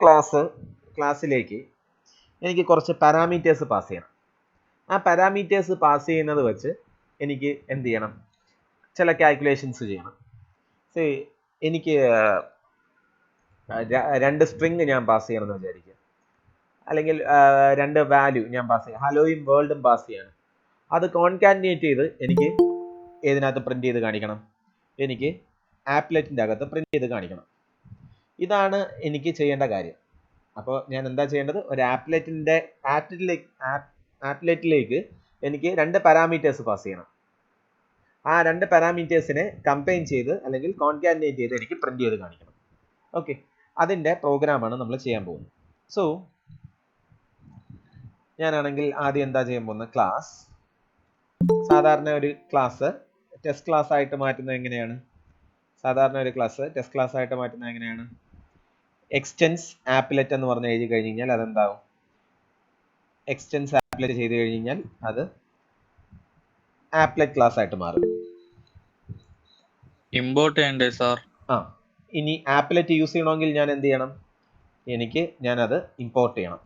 ക്ലാസ്സിലേക്ക് എനിക്ക് കുറച്ച് പാരാമീറ്റേഴ്സ് പാസ് ചെയ്യണം. ആ പാരാമീറ്റേഴ്സ് പാസ് ചെയ്യുന്നത് വെച്ച് എനിക്ക് എന്ത് ചെയ്യണം? ചില കാൽക്കുലേഷൻസ് ചെയ്യണം. എനിക്ക് 2 സ്ട്രിങ് ഞാൻ പാസ് ചെയ്യണമെന്ന് വിചാരിക്കുക, അല്ലെങ്കിൽ 2 വാല്യൂ ഞാൻ പാസ് ചെയ്യാം, ഹലോയും വേൾഡും പാസ് ചെയ്യണം. അത് കോൺകാറ്റിനേറ്റ് ചെയ്ത് എനിക്ക് ഏതിനകത്ത് പ്രിന്റ് ചെയ്ത് കാണിക്കണം? എനിക്ക് ആപ്ലെറ്റിൻ്റെ അകത്ത് പ്രിന്റ് ചെയ്ത് കാണിക്കണം. ഇതാണ് എനിക്ക് ചെയ്യേണ്ട കാര്യം. അപ്പോൾ ഞാൻ എന്താ ചെയ്യേണ്ടത്? ഒരു ആപ്ലെറ്റിലേക്ക് എനിക്ക് 2 പാരാമീറ്റേഴ്സ് പാസ് ചെയ്യണം. ആ 2 പാരാമീറ്റേഴ്സിനെ കമ്പൈൻ ചെയ്ത് അല്ലെങ്കിൽ കോൺകാറ്റിനേറ്റ് ചെയ്ത് എനിക്ക് പ്രിന്റ് ചെയ്ത് കാണിക്കണം. ഓക്കെ, അതിൻ്റെ പ്രോഗ്രാമാണ് നമ്മൾ ചെയ്യാൻ പോകുന്നത്. സോ ഞാനാണെങ്കിൽ ആദ്യം എന്താ ചെയ്യാൻ പോകുന്നത്? ക്ലാസ്, സാധാരണ ഒരു ക്ലാസ് ടെസ്റ്റ് ക്ലാസ് ആയിട്ട് മാറ്റുന്നത് എങ്ങനെയാണ്? എക്സ്റ്റെൻസ് ആപ്ലെറ്റ് എന്ന് പറഞ്ഞ് എഴുതി കഴിഞ്ഞ് കഴിഞ്ഞാൽ അതെന്താവും? എക്സ്റ്റെൻസ് ആപ്ലെറ്റ് ചെയ്ത് കഴിഞ്ഞ് കഴിഞ്ഞാൽ അത് ആപ്ലെറ്റ് ക്ലാസ് ആയിട്ട് മാറും. ഇമ്പോർട്ട് ചെയ്യണ്ടേ സാർ? ഇനി ആപ്ലെറ്റ് യൂസ് ചെയ്യണമെങ്കിൽ ഞാൻ എന്ത് ചെയ്യണം? ഞാനത് ഇമ്പോർട്ട് ചെയ്യണം.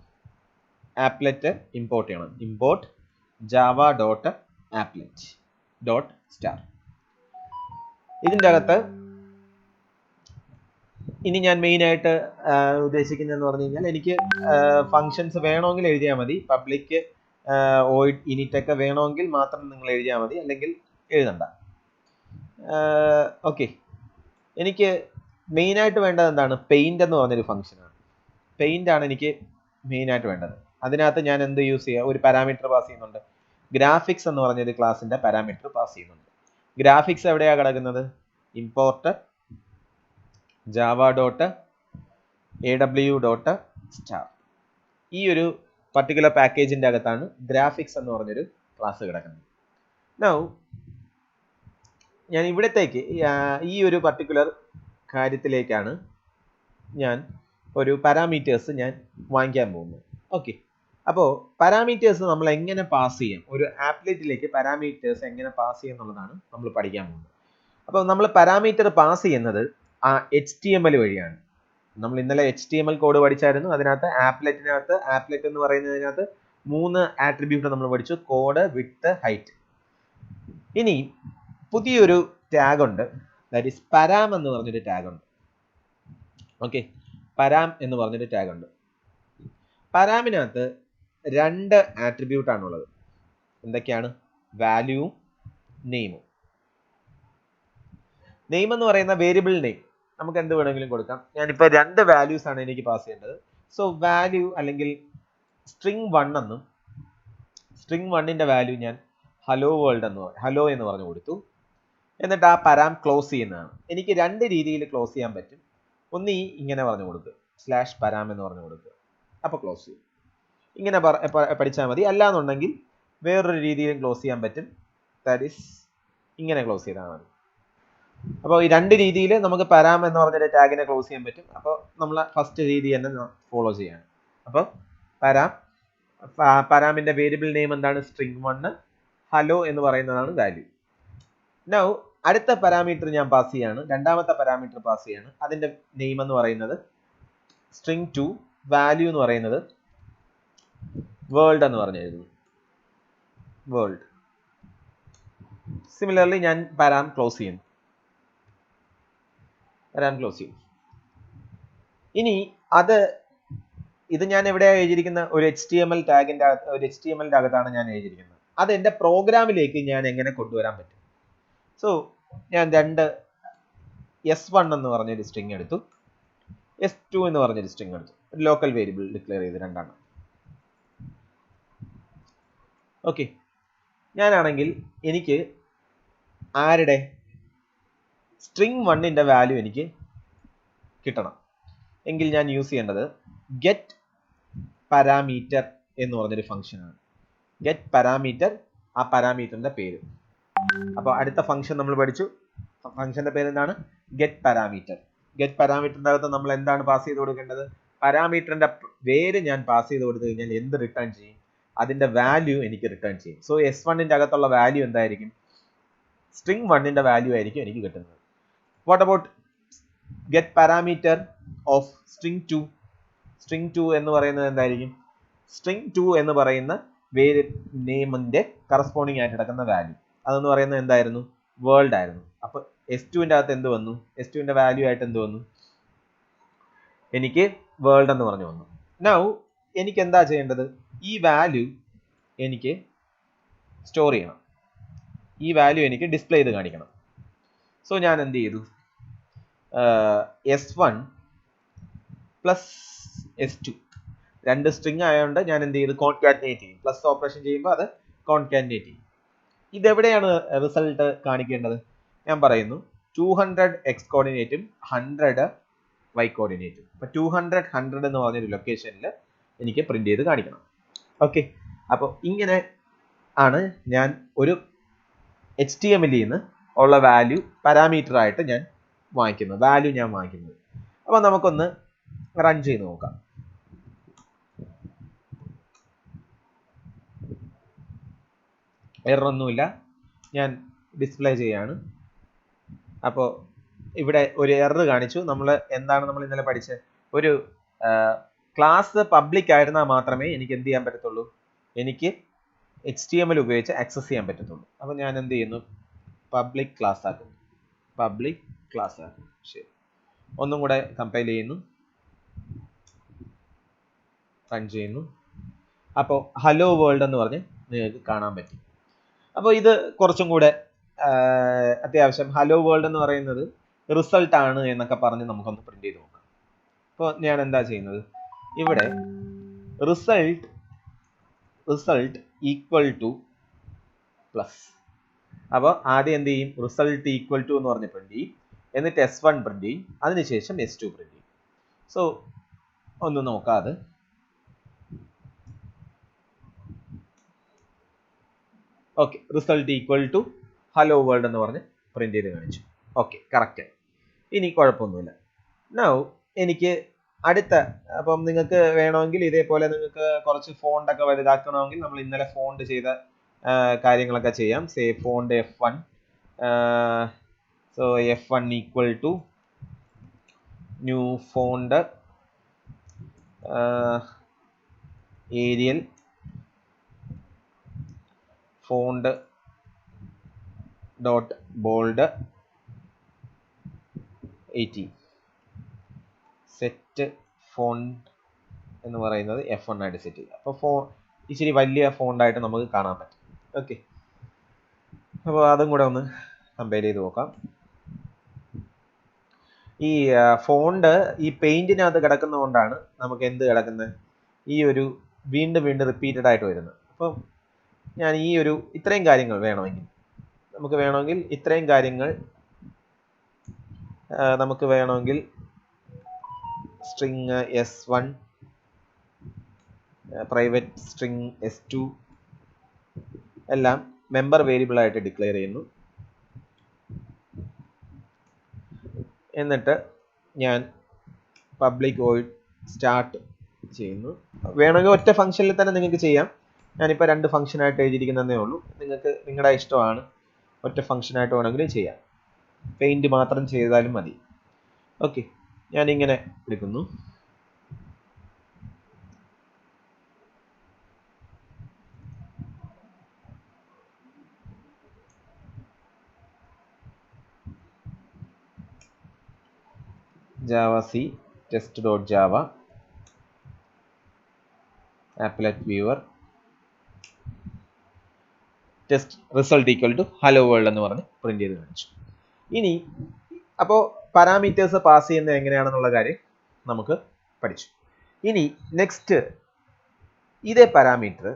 ആപ്ലെറ്റ് ഇമ്പോർട്ട് ചെയ്യണം. Import java.applet.star. ഇതിൻ്റെ അകത്ത് ഇനി ഞാൻ മെയിൻ ആയിട്ട് ഉദ്ദേശിക്കുന്നതെന്ന് പറഞ്ഞു കഴിഞ്ഞാൽ എനിക്ക് ഫങ്ഷൻസ് വേണമെങ്കിൽ എഴുതിയാൽ മതി. പബ്ലിക് വോയിഡ് ഇനിറ്റ് ഒക്കെ വേണമെങ്കിൽ മാത്രം നിങ്ങൾ എഴുതിയാൽ മതി, അല്ലെങ്കിൽ എഴുതണ്ട. ഓക്കെ, എനിക്ക് മെയിനായിട്ട് വേണ്ടത് എന്താണ്? പെയിന്റ് എന്ന് പറഞ്ഞൊരു ഫംഗ്ഷനാണ്. പെയിന്റ് ആണ് എനിക്ക് മെയിനായിട്ട് വേണ്ടത്. അതിനകത്ത് ഞാൻ എന്ത് യൂസ് ചെയ്യുക? ഒരു പാരാമീറ്റർ പാസ് ചെയ്യുന്നുണ്ട്. ഗ്രാഫിക്സ് എന്ന് പറഞ്ഞൊരു ക്ലാസിന്റെ പാരാമീറ്റർ പാസ് ചെയ്യുന്നുണ്ട്. ഗ്രാഫിക്സ് എവിടെയാണ് കിടക്കുന്നത്? Import java.aw.star. ഈ ഒരു പർട്ടിക്കുലർ പാക്കേജിന്റെ അകത്താണ് ഗ്രാഫിക്സ് എന്ന് പറഞ്ഞൊരു ക്ലാസ് കിടക്കുന്നത്. നൗ ഞാൻ ഇവിടത്തേക്ക് ഈ ഒരു പർട്ടിക്കുലർ കാര്യത്തിലേക്കാണ് ഞാൻ ഒരു പാരാമീറ്റേഴ്സ് ഞാൻ വാങ്ങിക്കാൻ പോകുന്നത്. ഓക്കെ, അപ്പോൾ പാരാമീറ്റേഴ്സ് നമ്മൾ എങ്ങനെ പാസ് ചെയ്യാം, ഒരു ആപ്ലെറ്റിലേക്ക് പാരാമീറ്റേഴ്സ് എങ്ങനെ പാസ് ചെയ്യാം എന്നുള്ളതാണ് നമ്മൾ പഠിക്കാൻ പോകുന്നത്. അപ്പോൾ നമ്മൾ പാരാമീറ്റർ പാസ് ചെയ്യുന്നത് ആ HTML വഴിയാണ്. നമ്മൾ ഇന്നലെ HTML കോഡ് പഠിച്ചായിരുന്നു. അതിനകത്ത് ആപ്ലെറ്റ് എന്ന് പറയുന്നതിനകത്ത് 3 ആട്രിബ്യൂട്ട് നമ്മൾ പഠിച്ചു: കോഡ്, വിഡ്ത്ത്, ഹൈറ്റ്. ഇനി പുതിയൊരു ടാഗ് ഉണ്ട്, ദാറ്റ് ഈസ് param എന്ന് പറഞ്ഞൊരു ടാഗ് ഉണ്ട്. ഓക്കെ, param എന്ന് പറഞ്ഞൊരു ടാഗ് ഉണ്ട്. പാരാമിനകത്ത് 2 ആട്രിബ്യൂട്ട് ആണുള്ളത്. എന്തൊക്കെയാണ്? വാല്യൂവും നെയിമും. നെയിം എന്ന് പറയുന്ന വേരിയബിൾ നെയിം നമുക്ക് എന്ത് വേണമെങ്കിലും കൊടുക്കാം. ഞാനിപ്പോൾ 2 വാല്യൂസ് ആണ് എനിക്ക് പാസ് ചെയ്യേണ്ടത്. സോ വാല്യൂ അല്ലെങ്കിൽ സ്ട്രിങ് 1 എന്നും സ്ട്രിങ് 1ന്റെ വാല്യൂ ഞാൻ ഹലോ എന്ന് പറഞ്ഞു കൊടുത്തു. എന്നിട്ട് ആ param ക്ലോസ് ചെയ്യുന്നതാണ്. എനിക്ക് 2 രീതിയിൽ ക്ലോസ് ചെയ്യാൻ പറ്റും. ഒന്ന് ഇങ്ങനെ പറഞ്ഞു കൊടുക്കുക, /param എന്ന് പറഞ്ഞു കൊടുക്കുക, അപ്പോൾ ക്ലോസ് ചെയ്യും. ഇങ്ങനെ പഠിച്ചാൽ മതി. അല്ലാന്നുണ്ടെങ്കിൽ വേറൊരു രീതിയിലും ക്ലോസ് ചെയ്യാൻ പറ്റും, ദാറ്റ് ഈസ് ഇങ്ങനെ ക്ലോസ് ചെയ്താൽ മതി. അപ്പോൾ ഈ 2 രീതിയിൽ നമുക്ക് param എന്ന് പറഞ്ഞൊരു ടാഗിനെ ക്ലോസ് ചെയ്യാൻ പറ്റും. അപ്പോൾ നമ്മൾ ഫസ്റ്റ് രീതി തന്നെ ഫോളോ ചെയ്യാണ്. അപ്പോൾ പാരാമിന്റെ വേരിയബിൾ നെയിം എന്താണ്? സ്ട്രിങ് 1. ഹലോ എന്ന് പറയുന്നതാണ് വാല്യൂ. നൗ അടുത്ത പാരാമീറ്റർ ഞാൻ പാസ് ചെയ്യാണ്, രണ്ടാമത്തെ പാരാമീറ്റർ പാസ് ചെയ്യാണ്. അതിന്റെ നെയിം എന്ന് പറയുന്നത് സ്ട്രിങ് 2, വാല്യൂ എന്ന് പറയുന്നത് വേൾഡ് എന്ന് പറഞ്ഞു എഴുതുന്നു, വേൾഡ്. സിമിലർലി ഞാൻ param ക്ലോസ് ചെയ്യുന്നു. ഇനി ഇത് ഞാൻ എവിടെയാണ് എഴുതിയിരിക്കുന്നത്? ഒരു HTML ടാഗിന്റെ അകത്ത്, ഒരു HTMLന്റെ അകത്താണ് ഞാൻ എഴുതിയിരിക്കുന്നത്. അത് എൻ്റെ പ്രോഗ്രാമിലേക്ക് ഞാൻ എങ്ങനെ കൊണ്ടുവരാൻ പറ്റും? സോ ഞാൻ 2 s1 എന്ന് പറഞ്ഞൊരു സ്ട്രിങ് എടുത്തു, s2 എന്ന് പറഞ്ഞൊരു സ്ട്രിങ് എടുത്തു. ഒരു ലോക്കൽ വേരിയബിൾ ഡിക്ലെയർ ചെയ്ത് 2 എണ്ണം. ഓക്കെ, ഞാനാണെങ്കിൽ എനിക്ക് ആരുടെ സ്ട്രിങ് 1ന്റെ വാല്യൂ എനിക്ക് കിട്ടണം എങ്കിൽ ഞാൻ യൂസ് ചെയ്യേണ്ടത് ഗെറ്റ് പാരാമീറ്റർ എന്ന് പറഞ്ഞൊരു ഫംഗ്ഷനാണ്. ഗെറ്റ് പാരാമീറ്റർ, ആ പാരാമീറ്ററിന്റെ പേര്. അപ്പോൾ അടുത്ത ഫംഗ്ഷൻ നമ്മൾ പഠിച്ചു. ഫംഗ്ഷന്റെ പേര് എന്താണ്? Get parameter. ഗെറ്റ് പാരാമീറ്ററിന്റെ അകത്ത് നമ്മൾ എന്താണ് പാസ് ചെയ്ത് കൊടുക്കേണ്ടത്? പാരാമീറ്ററിന്റെ പേര് ഞാൻ പാസ് ചെയ്ത് കൊടുത്തു കഴിഞ്ഞാൽ എന്ത് റിട്ടേൺ ചെയ്യും? അതിന്റെ വാല്യൂ എനിക്ക് റിട്ടേൺ ചെയ്യും. സോ s1ന്റെ അകത്തുള്ള വാല്യൂ എന്തായിരിക്കും? സ്ട്രിങ് 1ന്റെ വാല്യൂ ആയിരിക്കും എനിക്ക് കിട്ടുന്നത്. What about get parameter of string 2? String 2 എന്ന് പറയുന്നത് എന്തായിരിക്കും? സ്ട്രിങ് 2 എന്ന് പറയുന്ന നെയിമിന്റെ കറസ്പോണ്ടിങ് ആയിട്ട് കിടക്കുന്ന വാല്യൂ അതെന്ന് പറയുന്നത് എന്തായിരുന്നു? വേൾഡ് ആയിരുന്നു. അപ്പൊ S2ന്റെ അകത്ത് എന്ത് വന്നു? S2ന്റെ വാല്യൂ ആയിട്ട് എന്ത് വന്നു? എനിക്ക് വേൾഡ് എന്ന് പറഞ്ഞു വന്നു. നൗ എനിക്ക് എന്താ ചെയ്യേണ്ടത്? ഈ വാല്യൂ എനിക്ക് സ്റ്റോർ ചെയ്യണം. ഈ വാല്യൂ എനിക്ക് ഡിസ്പ്ലേ ചെയ്ത് കാണിക്കണം. സോ ഞാൻ എന്ത് ചെയ്തു? S1 പ്ലസ് S2 രണ്ട് സ്ട്രിങ് ആയതുകൊണ്ട് ഞാൻ എന്ത് ചെയ്തു? കോൺകാറ്റിനേറ്റ് ചെയ്യും. പ്ലസ് ഓപ്പറേഷൻ ചെയ്യുമ്പോൾ അത് കോൺകാറ്റിനേറ്റ് ചെയ്യും. ഇതെവിടെയാണ് റിസൾട്ട് കാണിക്കേണ്ടത്? ഞാൻ പറയുന്നു 200 എക്സ് കോർഡിനേറ്റും 100 വൈ കോർഡിനേറ്റും. അപ്പൊ 200 100 എന്ന് പറഞ്ഞൊരു ലൊക്കേഷനിൽ എനിക്ക് പ്രിന്റ് ചെയ്ത് കാണിക്കണം. ഓക്കെ, അപ്പോൾ ഇങ്ങനെ ആണ് ഞാൻ ഒരു HTML നിന്ന് ഉള്ള വാല്യൂ പാരാമീറ്റർ ആയിട്ട് ഞാൻ വാങ്ങിക്കുന്നത്, വാല്യൂ ഞാൻ വാങ്ങിക്കുന്നത്. അപ്പൊ നമുക്കൊന്ന് റൺ ചെയ്ത് നോക്കാം. എറർ ഒന്നുമില്ല, ഞാൻ ഡിസ്പ്ലേ ചെയ്യാണ്. അപ്പോൾ ഇവിടെ ഒരു എറർ കാണിച്ചു. നമ്മൾ ഇന്നലെ പഠിച്ചത്? ഒരു ക്ലാസ് പബ്ലിക് ആയിരുന്നാൽ മാത്രമേ എനിക്ക് എന്ത് ചെയ്യാൻ പറ്റത്തുള്ളൂ? എനിക്ക് HTML ഉപയോഗിച്ച് ആക്സസ് ചെയ്യാൻ പറ്റത്തുള്ളൂ. അപ്പോൾ ഞാൻ എന്ത് ചെയ്യുന്നു? പബ്ലിക് ക്ലാസ് ആക്കും. പബ്ലിക് ക്ലാസ് ആക്കും. ശരി, ഒന്നും കൂടെ കമ്പൈൽ ചെയ്യുന്നു, റൺ ചെയ്യുന്നു. അപ്പോൾ ഹലോ വേൾഡ് എന്ന് പറഞ്ഞ് നിങ്ങൾക്ക് കാണാൻ പറ്റും. അപ്പോൾ ഇത് കുറച്ചും കൂടെ അത്യാവശ്യം ഹലോ വേൾഡ് എന്ന് പറയുന്നത് റിസൾട്ട് ആണ് എന്നൊക്കെ പറഞ്ഞ് നമുക്കൊന്ന് പ്രിന്റ് ചെയ്ത് നോക്കാം. അപ്പോൾ ഞാൻ എന്താ ചെയ്യുന്നത്? ഇവിടെ റിസൾട്ട് ഈക്വൽ ടു പ്ലസ്. അപ്പോൾ ആദ്യം എന്ത് ചെയ്യും? റിസൾട്ട് ഈക്വൽ ടു എന്ന് പറഞ്ഞ് പ്രിന്റ് ചെയ്യും. എന്നിട്ട് S1 പ്രിന്റ് ചെയ്യും. അതിനുശേഷം S2 പ്രിന്റ് ചെയ്യും. സോ ഒന്ന് നോക്കാതെ okay, result equal to hello world എന്ന് പറഞ്ഞ് പ്രിന്റ് ചെയ്ത് കാണിച്ചു. Okay, correct. ഇനി കുഴപ്പമൊന്നുമില്ല. നൗ എനിക്ക് അടുത്ത, അപ്പം നിങ്ങൾക്ക് വേണമെങ്കിൽ ഇതേപോലെ നിങ്ങൾക്ക് കുറച്ച് ഫോണ്ട് ഒക്കെ വലുതാക്കണമെങ്കിൽ നമ്മൾ ഇന്നലെ ഫോണ്ട് ചെയ്ത കാര്യങ്ങളൊക്കെ ചെയ്യാം. Say font F1. So F1 equal to new font Arial font dot bold 18. Set font എന്ന് പറയുന്നത് F1 ആയിട്ട് സെറ്റ് ചെയ്യുക. അപ്പോൾ ഇച്ചിരി വലിയ ഫോണ്ടായിട്ട് നമുക്ക് കാണാൻ പറ്റും. ഓക്കെ, അപ്പോൾ അതും കൂടെ ഒന്ന് കമ്പയർ ചെയ്ത് നോക്കാം. ഈ ഫോണ്ട് ഈ പെയിന്റിനകത്ത് കിടക്കുന്നതുകൊണ്ടാണ് നമുക്ക് എന്ത് കിടക്കുന്നത്? ഈ ഒരു വീണ്ടും റിപ്പീറ്റഡ് ആയിട്ട് വരുന്നത്. അപ്പം ഞാൻ ഈ ഇത്രയും കാര്യങ്ങൾ വേണമെങ്കിൽ ഇത്രയും കാര്യങ്ങൾ നമുക്ക് വേണമെങ്കിൽ string S1, private string S2 എല്ലാം മെമ്പർ വേരിയബിൾ ആയിട്ട് ഡിക്ലെയർ ചെയ്യുന്നു. എന്നിട്ട് ഞാൻ പബ്ലിക് വോയിഡ് സ്റ്റാർട്ട് ചെയ്യുന്നു. വേണമെങ്കിൽ ഒറ്റ ഫംഗ്ഷനിൽ തന്നെ നിങ്ങൾക്ക് ചെയ്യാം. ഞാനിപ്പോൾ 2 ഫംഗ്ഷനായിട്ട് എഴുതിയിരിക്കുന്നതേ ഉള്ളൂ. നിങ്ങൾക്ക് നിങ്ങളുടെ ഇഷ്ടമാണ്. ഒറ്റ ഫംഗ്ഷനായിട്ട് വേണമെങ്കിലും ചെയ്യാം. പെയിന്റ് മാത്രം ചെയ്താലും മതി. ഓക്കെ, ഞാനിങ്ങനെ എടുക്കുന്നു. javac test.java applet viewer test result equal to hello world എന്ന് പറഞ്ഞ് പ്രിന്റ് ചെയ്ത് കാണിച്ചു. ഇനി അപ്പോൾ പാരാമീറ്റേഴ്സ് പാസ് ചെയ്യുന്നത് എങ്ങനെയാണെന്നുള്ള കാര്യം നമുക്ക് പഠിച്ചു. ഇനി നെക്സ്റ്റ്, ഇതേ പാരാമീറ്റർ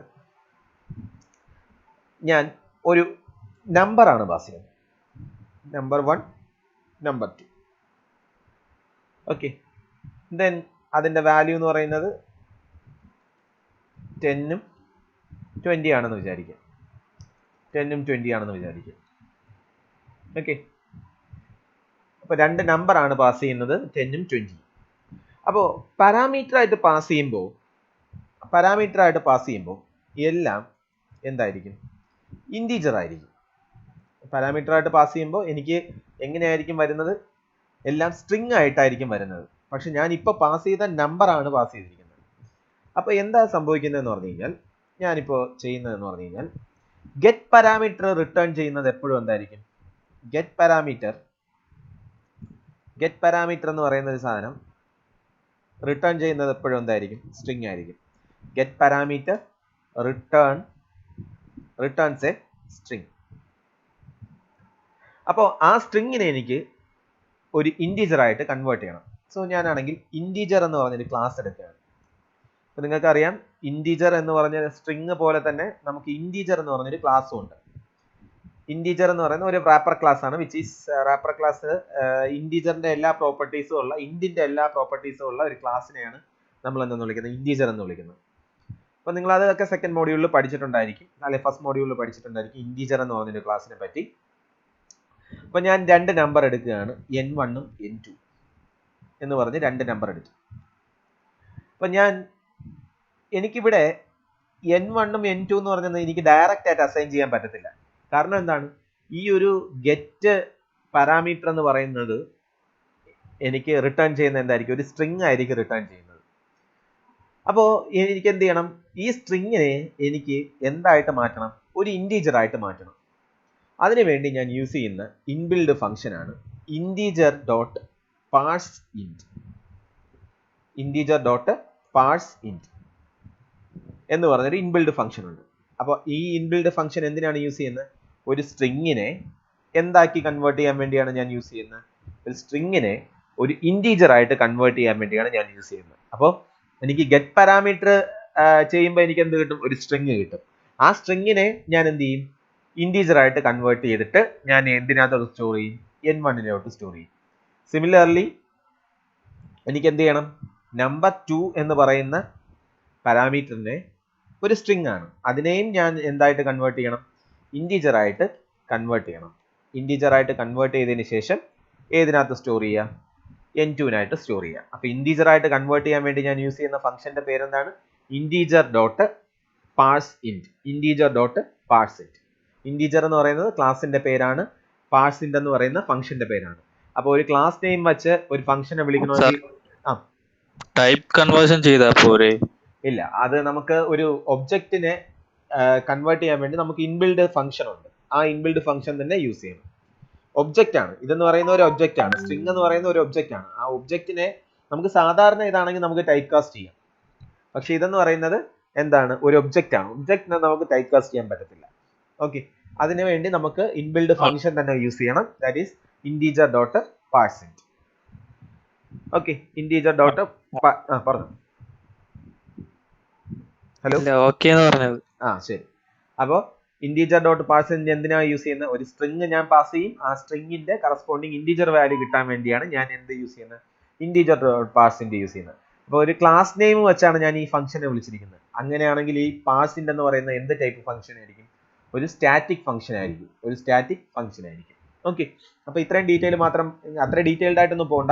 ഞാൻ ഒരു നമ്പറാണ് പാസ് ചെയ്യുന്നത്. Number 1, number 2. ഓക്കെ, ദെൻ അതിൻ്റെ വാല്യൂ എന്ന് പറയുന്നത് 10ഉം 20 ആണെന്ന് വിചാരിക്കുക. 10ഉം 20 ആണെന്ന് വിചാരിക്കുക. ഓക്കെ, അപ്പോൾ 2 നമ്പറാണ് പാസ് ചെയ്യുന്നത്, 10ഉം 20. അപ്പോൾ പാരാമീറ്റർ ആയിട്ട് പാസ് ചെയ്യുമ്പോൾ എല്ലാം എന്തായിരിക്കും? ഇൻറ്റീജർ ആയിരിക്കും. പാരാമീറ്റർ ആയിട്ട് പാസ് ചെയ്യുമ്പോൾ എനിക്ക് എങ്ങനെയായിരിക്കും വരുന്നത്? എല്ലാം സ്ട്രിങ് ആയിട്ടായിരിക്കും വരുന്നത്. പക്ഷെ ഞാൻ ഇപ്പോൾ പാസ് ചെയ്ത നമ്പറാണ് പാസ് ചെയ്തിരിക്കുന്നത്. അപ്പോൾ എന്താ സംഭവിക്കുന്നതെന്ന് പറഞ്ഞു കഴിഞ്ഞാൽ, ഞാനിപ്പോൾ ചെയ്യുന്നതെന്ന് പറഞ്ഞു കഴിഞ്ഞാൽ, ഗെറ്റ് പാരാമീറ്റർ റിട്ടേൺ ചെയ്യുന്നത് എപ്പോഴും എന്തായിരിക്കും? ഗെറ്റ് പാരാമീറ്റർ എന്ന് പറയുന്ന ഒരു സാധനം റിട്ടേൺ ചെയ്യുന്നത് എപ്പോഴും എന്തായിരിക്കും? സ്ട്രിങ് ആയിരിക്കും. Get parameter returns A string. അപ്പോൾ ആ സ്ട്രിങ്ങിനെ എനിക്ക് ഒരു ഇൻറ്റീജർ ആയിട്ട് കൺവേർട്ട് ചെയ്യണം. സോ ഞാനാണെങ്കിൽ ഇൻറ്റീജർ എന്ന് പറഞ്ഞൊരു ക്ലാസ് എടുക്കുകയാണ്. അപ്പോൾ നിങ്ങൾക്കറിയാം, ഇൻറ്റീജർ എന്ന് പറഞ്ഞ സ്ട്രിങ് പോലെ തന്നെ നമുക്ക് ഇൻറ്റീജർ എന്ന് പറഞ്ഞൊരു ക്ലാസ്സും ഉണ്ട്. ഇൻറ്റീജർ എന്ന് പറയുന്ന ഒരു റാപ്പർ ക്ലാസ് ആണ്, വിച്ച് ഈസ് റാപ്പർ ക്ലാസ് ഇൻറ്റീജറിന്റെ എല്ലാ പ്രോപ്പർട്ടീസും ഉള്ള, ഇൻറ്റിന്റെ എല്ലാ പ്രോപ്പർട്ടീസും ഉള്ള ഒരു ക്ലാസ്സിനെയാണ് നമ്മൾ എന്തെന്ന് വിളിക്കുന്നത്? ഇൻറ്റീജർ എന്ന് വിളിക്കുന്നത്. അപ്പോൾ നിങ്ങൾ അതൊക്കെ സെക്കൻഡ് മോഡ്യൂളിൽ പഠിച്ചിട്ടുണ്ടായിരിക്കും, അല്ലെങ്കിൽ ഫസ്റ്റ് മോഡ്യൂളിൽ പഠിച്ചിട്ടുണ്ടായിരിക്കും ഇൻറ്റീജർ എന്ന് പറഞ്ഞൊരു ക്ലാസ്സിനെ പറ്റി. അപ്പോൾ ഞാൻ 2 നമ്പർ എടുക്കുകയാണ്, n1 ഉം n2 എന്ന് പറഞ്ഞ് 2 നമ്പർ എടുത്തു. അപ്പോൾ എനിക്കിവിടെ n1 ഉം n2 എന്ന് പറഞ്ഞത് എനിക്ക് ഡയറക്റ്റ് ആയിട്ട് അസൈൻ ചെയ്യാൻ പറ്റത്തില്ല. കാരണം എന്താണ്? ഈ ഒരു ഗെറ്റ് പാരാമീറ്റർ എന്ന് പറയുന്നത് എനിക്ക് റിട്ടേൺ ചെയ്യുന്ന എന്തായിരിക്കും? ഒരു സ്ട്രിങ് ആയിരിക്കും റിട്ടേൺ ചെയ്യുന്നത്. അപ്പോൾ എനിക്ക് എന്ത് ചെയ്യണം? ഈ സ്ട്രിങ്ങിനെ എനിക്ക് എന്തായിട്ട് മാറ്റണം? ഒരു ഇൻറ്റീജർ ആയിട്ട് മാറ്റണം. അതിനുവേണ്ടി ഞാൻ യൂസ് ചെയ്യുന്ന ഇൻബിൽഡ് ഫംഗ്ഷൻ ആണ് ഇൻറ്റീജർ ഡോട്ട് പാഴ്സ് ഇൻറ്റ്. എന്ന് പറഞ്ഞൊരു ഇൻബിൽഡ് ഫംഗ്ഷൻ ഉണ്ട്. അപ്പോൾ ഈ ഇൻബിൽഡ് ഫംഗ്ഷൻ എന്തിനാണ് യൂസ് ചെയ്യുന്നത്? ഒരു സ്ട്രിങ്ങിനെ എന്താക്കി കൺവേർട്ട് ചെയ്യാൻ വേണ്ടിയാണ് ഞാൻ യൂസ് ചെയ്യുന്നത്? ഒരു സ്ട്രിങ്ങിനെ ഒരു ഇൻറ്റീജർ ആയിട്ട് കൺവേർട്ട് ചെയ്യാൻ വേണ്ടിയാണ് ഞാൻ യൂസ് ചെയ്യുന്നത്. അപ്പോൾ എനിക്ക് ഗെറ്റ് പാരാമീറ്റർ ചെയ്യുമ്പോൾ എനിക്ക് എന്ത് കിട്ടും? ഒരു സ്ട്രിങ് കിട്ടും. ആ സ്ട്രിങ്ങിനെ ഞാൻ എന്ത് ചെയ്യും? ഇൻറ്റീജർ ആയിട്ട് കൺവേർട്ട് ചെയ്തിട്ട് ഞാൻ എന്തിനകത്തോട്ട് സ്റ്റോർ ചെയ്യും? n1 സ്റ്റോർ ചെയ്യും. സിമിലർലി എനിക്ക് എന്ത് ചെയ്യണം? നമ്പർ 2 എന്ന് പറയുന്ന പാരാമീറ്ററിനെ ഒരു സ്ട്രിങ് ആണ്, അതിനെയും ഞാൻ എന്തായിട്ട് കൺവേർട്ട് ചെയ്യണം? ഇൻറ്റീജർ ആയിട്ട് കൺവേർട്ട് ചെയ്യണം. ഇൻറ്റീജർ ആയിട്ട് കൺവേർട്ട് ചെയ്തതിന് ശേഷം ഏതിനകത്ത് സ്റ്റോർ ചെയ്യുക? n2 സ്റ്റോർ ചെയ്യുക. അപ്പോൾ ഇൻറ്റീജർ ആയിട്ട് കൺവേർട്ട് ചെയ്യാൻ വേണ്ടി ഞാൻ യൂസ് ചെയ്യുന്ന ഫംഗ്ഷന്റെ പേരെന്താണ്? Integer dot parse int. Integer എന്ന് പറയുന്നത് ക്ലാസിന്റെ പേരാണ്, പാഴ്സ് ഇൻറ്റ് എന്ന് പറയുന്ന ഫംഗ്ഷന്റെ പേരാണ്. അപ്പോൾ ഒരു ക്ലാസ് നെയിം വെച്ച് ഒരു ഫംഗ്ഷനെ വിളിക്കണമെങ്കിൽ ടൈപ്പ് കൺവേർഷൻ ചെയ്താൽ പോരെ? ഇല്ല, അത് നമുക്ക് ഒരു ഒബ്ജക്റ്റിനെ കൺവേർട്ട് ചെയ്യാൻ വേണ്ടി നമുക്ക് ഇൻബിൽഡ് ഫംഗ്ഷൻ ഉണ്ട്. ആ ഇൻബിൽഡ് ഫംഗ്ഷൻ തന്നെ യൂസ് ചെയ്യണം. ഒബ്ജക്റ്റ് ആണ് ഇതെന്ന് പറയുന്ന ഒരു ഒബ്ജക്റ്റ് ആണ്. സ്ട്രിംഗ് എന്ന് പറയുന്ന ഒരു ഒബ്ജക്റ്റ് ആണ്. ആ ഒബ്ജക്റ്റിനെ നമുക്ക് സാധാരണ ഇതാണെങ്കിൽ നമുക്ക് ടൈപ്പ് കാസ്റ്റ് ചെയ്യാം. പക്ഷെ ഇതെന്ന് പറയുന്നത് എന്താണ്? ഒരു ഒബ്ജക്റ്റ് ആണ്. ഒബ്ജക്റ്റിനെ നമുക്ക് ടൈപ്പ് കാസ്റ്റ് ചെയ്യാൻ പറ്റത്തില്ല. ഓക്കെ, അതിനുവേണ്ടി നമുക്ക് ഇൻബിൽഡ് ഫംഗ്ഷൻ തന്നെ യൂസ് ചെയ്യണം. That is integer dot parse int. Okay, integer dot പറഞ്ഞു. ഹലോ, ശരി. അപ്പോൾ ഇൻറ്റീജർ ഡോട്ട് പാഴ്സ് ഇൻറ്റ് എന്തിനാണ് യൂസ് ചെയ്യുന്നത്? ഒരു സ്ട്രിങ് ഞാൻ പാസ് ചെയ്യും, ആ സ്ട്രിങ്ങിന്റെ കറസ്പോണ്ടിങ് ഇൻറ്റീജർ വാല്യൂ കിട്ടാൻ വേണ്ടിയാണ് ഞാൻ എന്ത് യൂസ് ചെയ്യുന്നത്? ഇൻറ്റീജർ ഡോട്ട് പാഴ്സ് ഇൻറ്റ് യൂസ് ചെയ്യുന്നത്. അപ്പോൾ ഒരു ക്ലാസ് നെയിം വെച്ചാണ് ഞാൻ ഈ ഫംഗ്ഷനെ വിളിച്ചിരിക്കുന്നത്. അങ്ങനെയാണെങ്കിൽ ഈ പാഴ്സ് ഇൻറ്റ് എന്ന് പറയുന്ന എന്ത് ടൈപ്പ് ഫംഗ്ഷൻ ആയിരിക്കും? ഒരു സ്റ്റാറ്റിക് ഫംഗ്ഷൻ ആയിരിക്കും. ഓക്കെ, അപ്പോൾ ഇത്രയും ഡീറ്റെയിൽ മാത്രം, അത്ര ഡീറ്റെയിൽഡ് ആയിട്ടൊന്നും പോകണ്ട.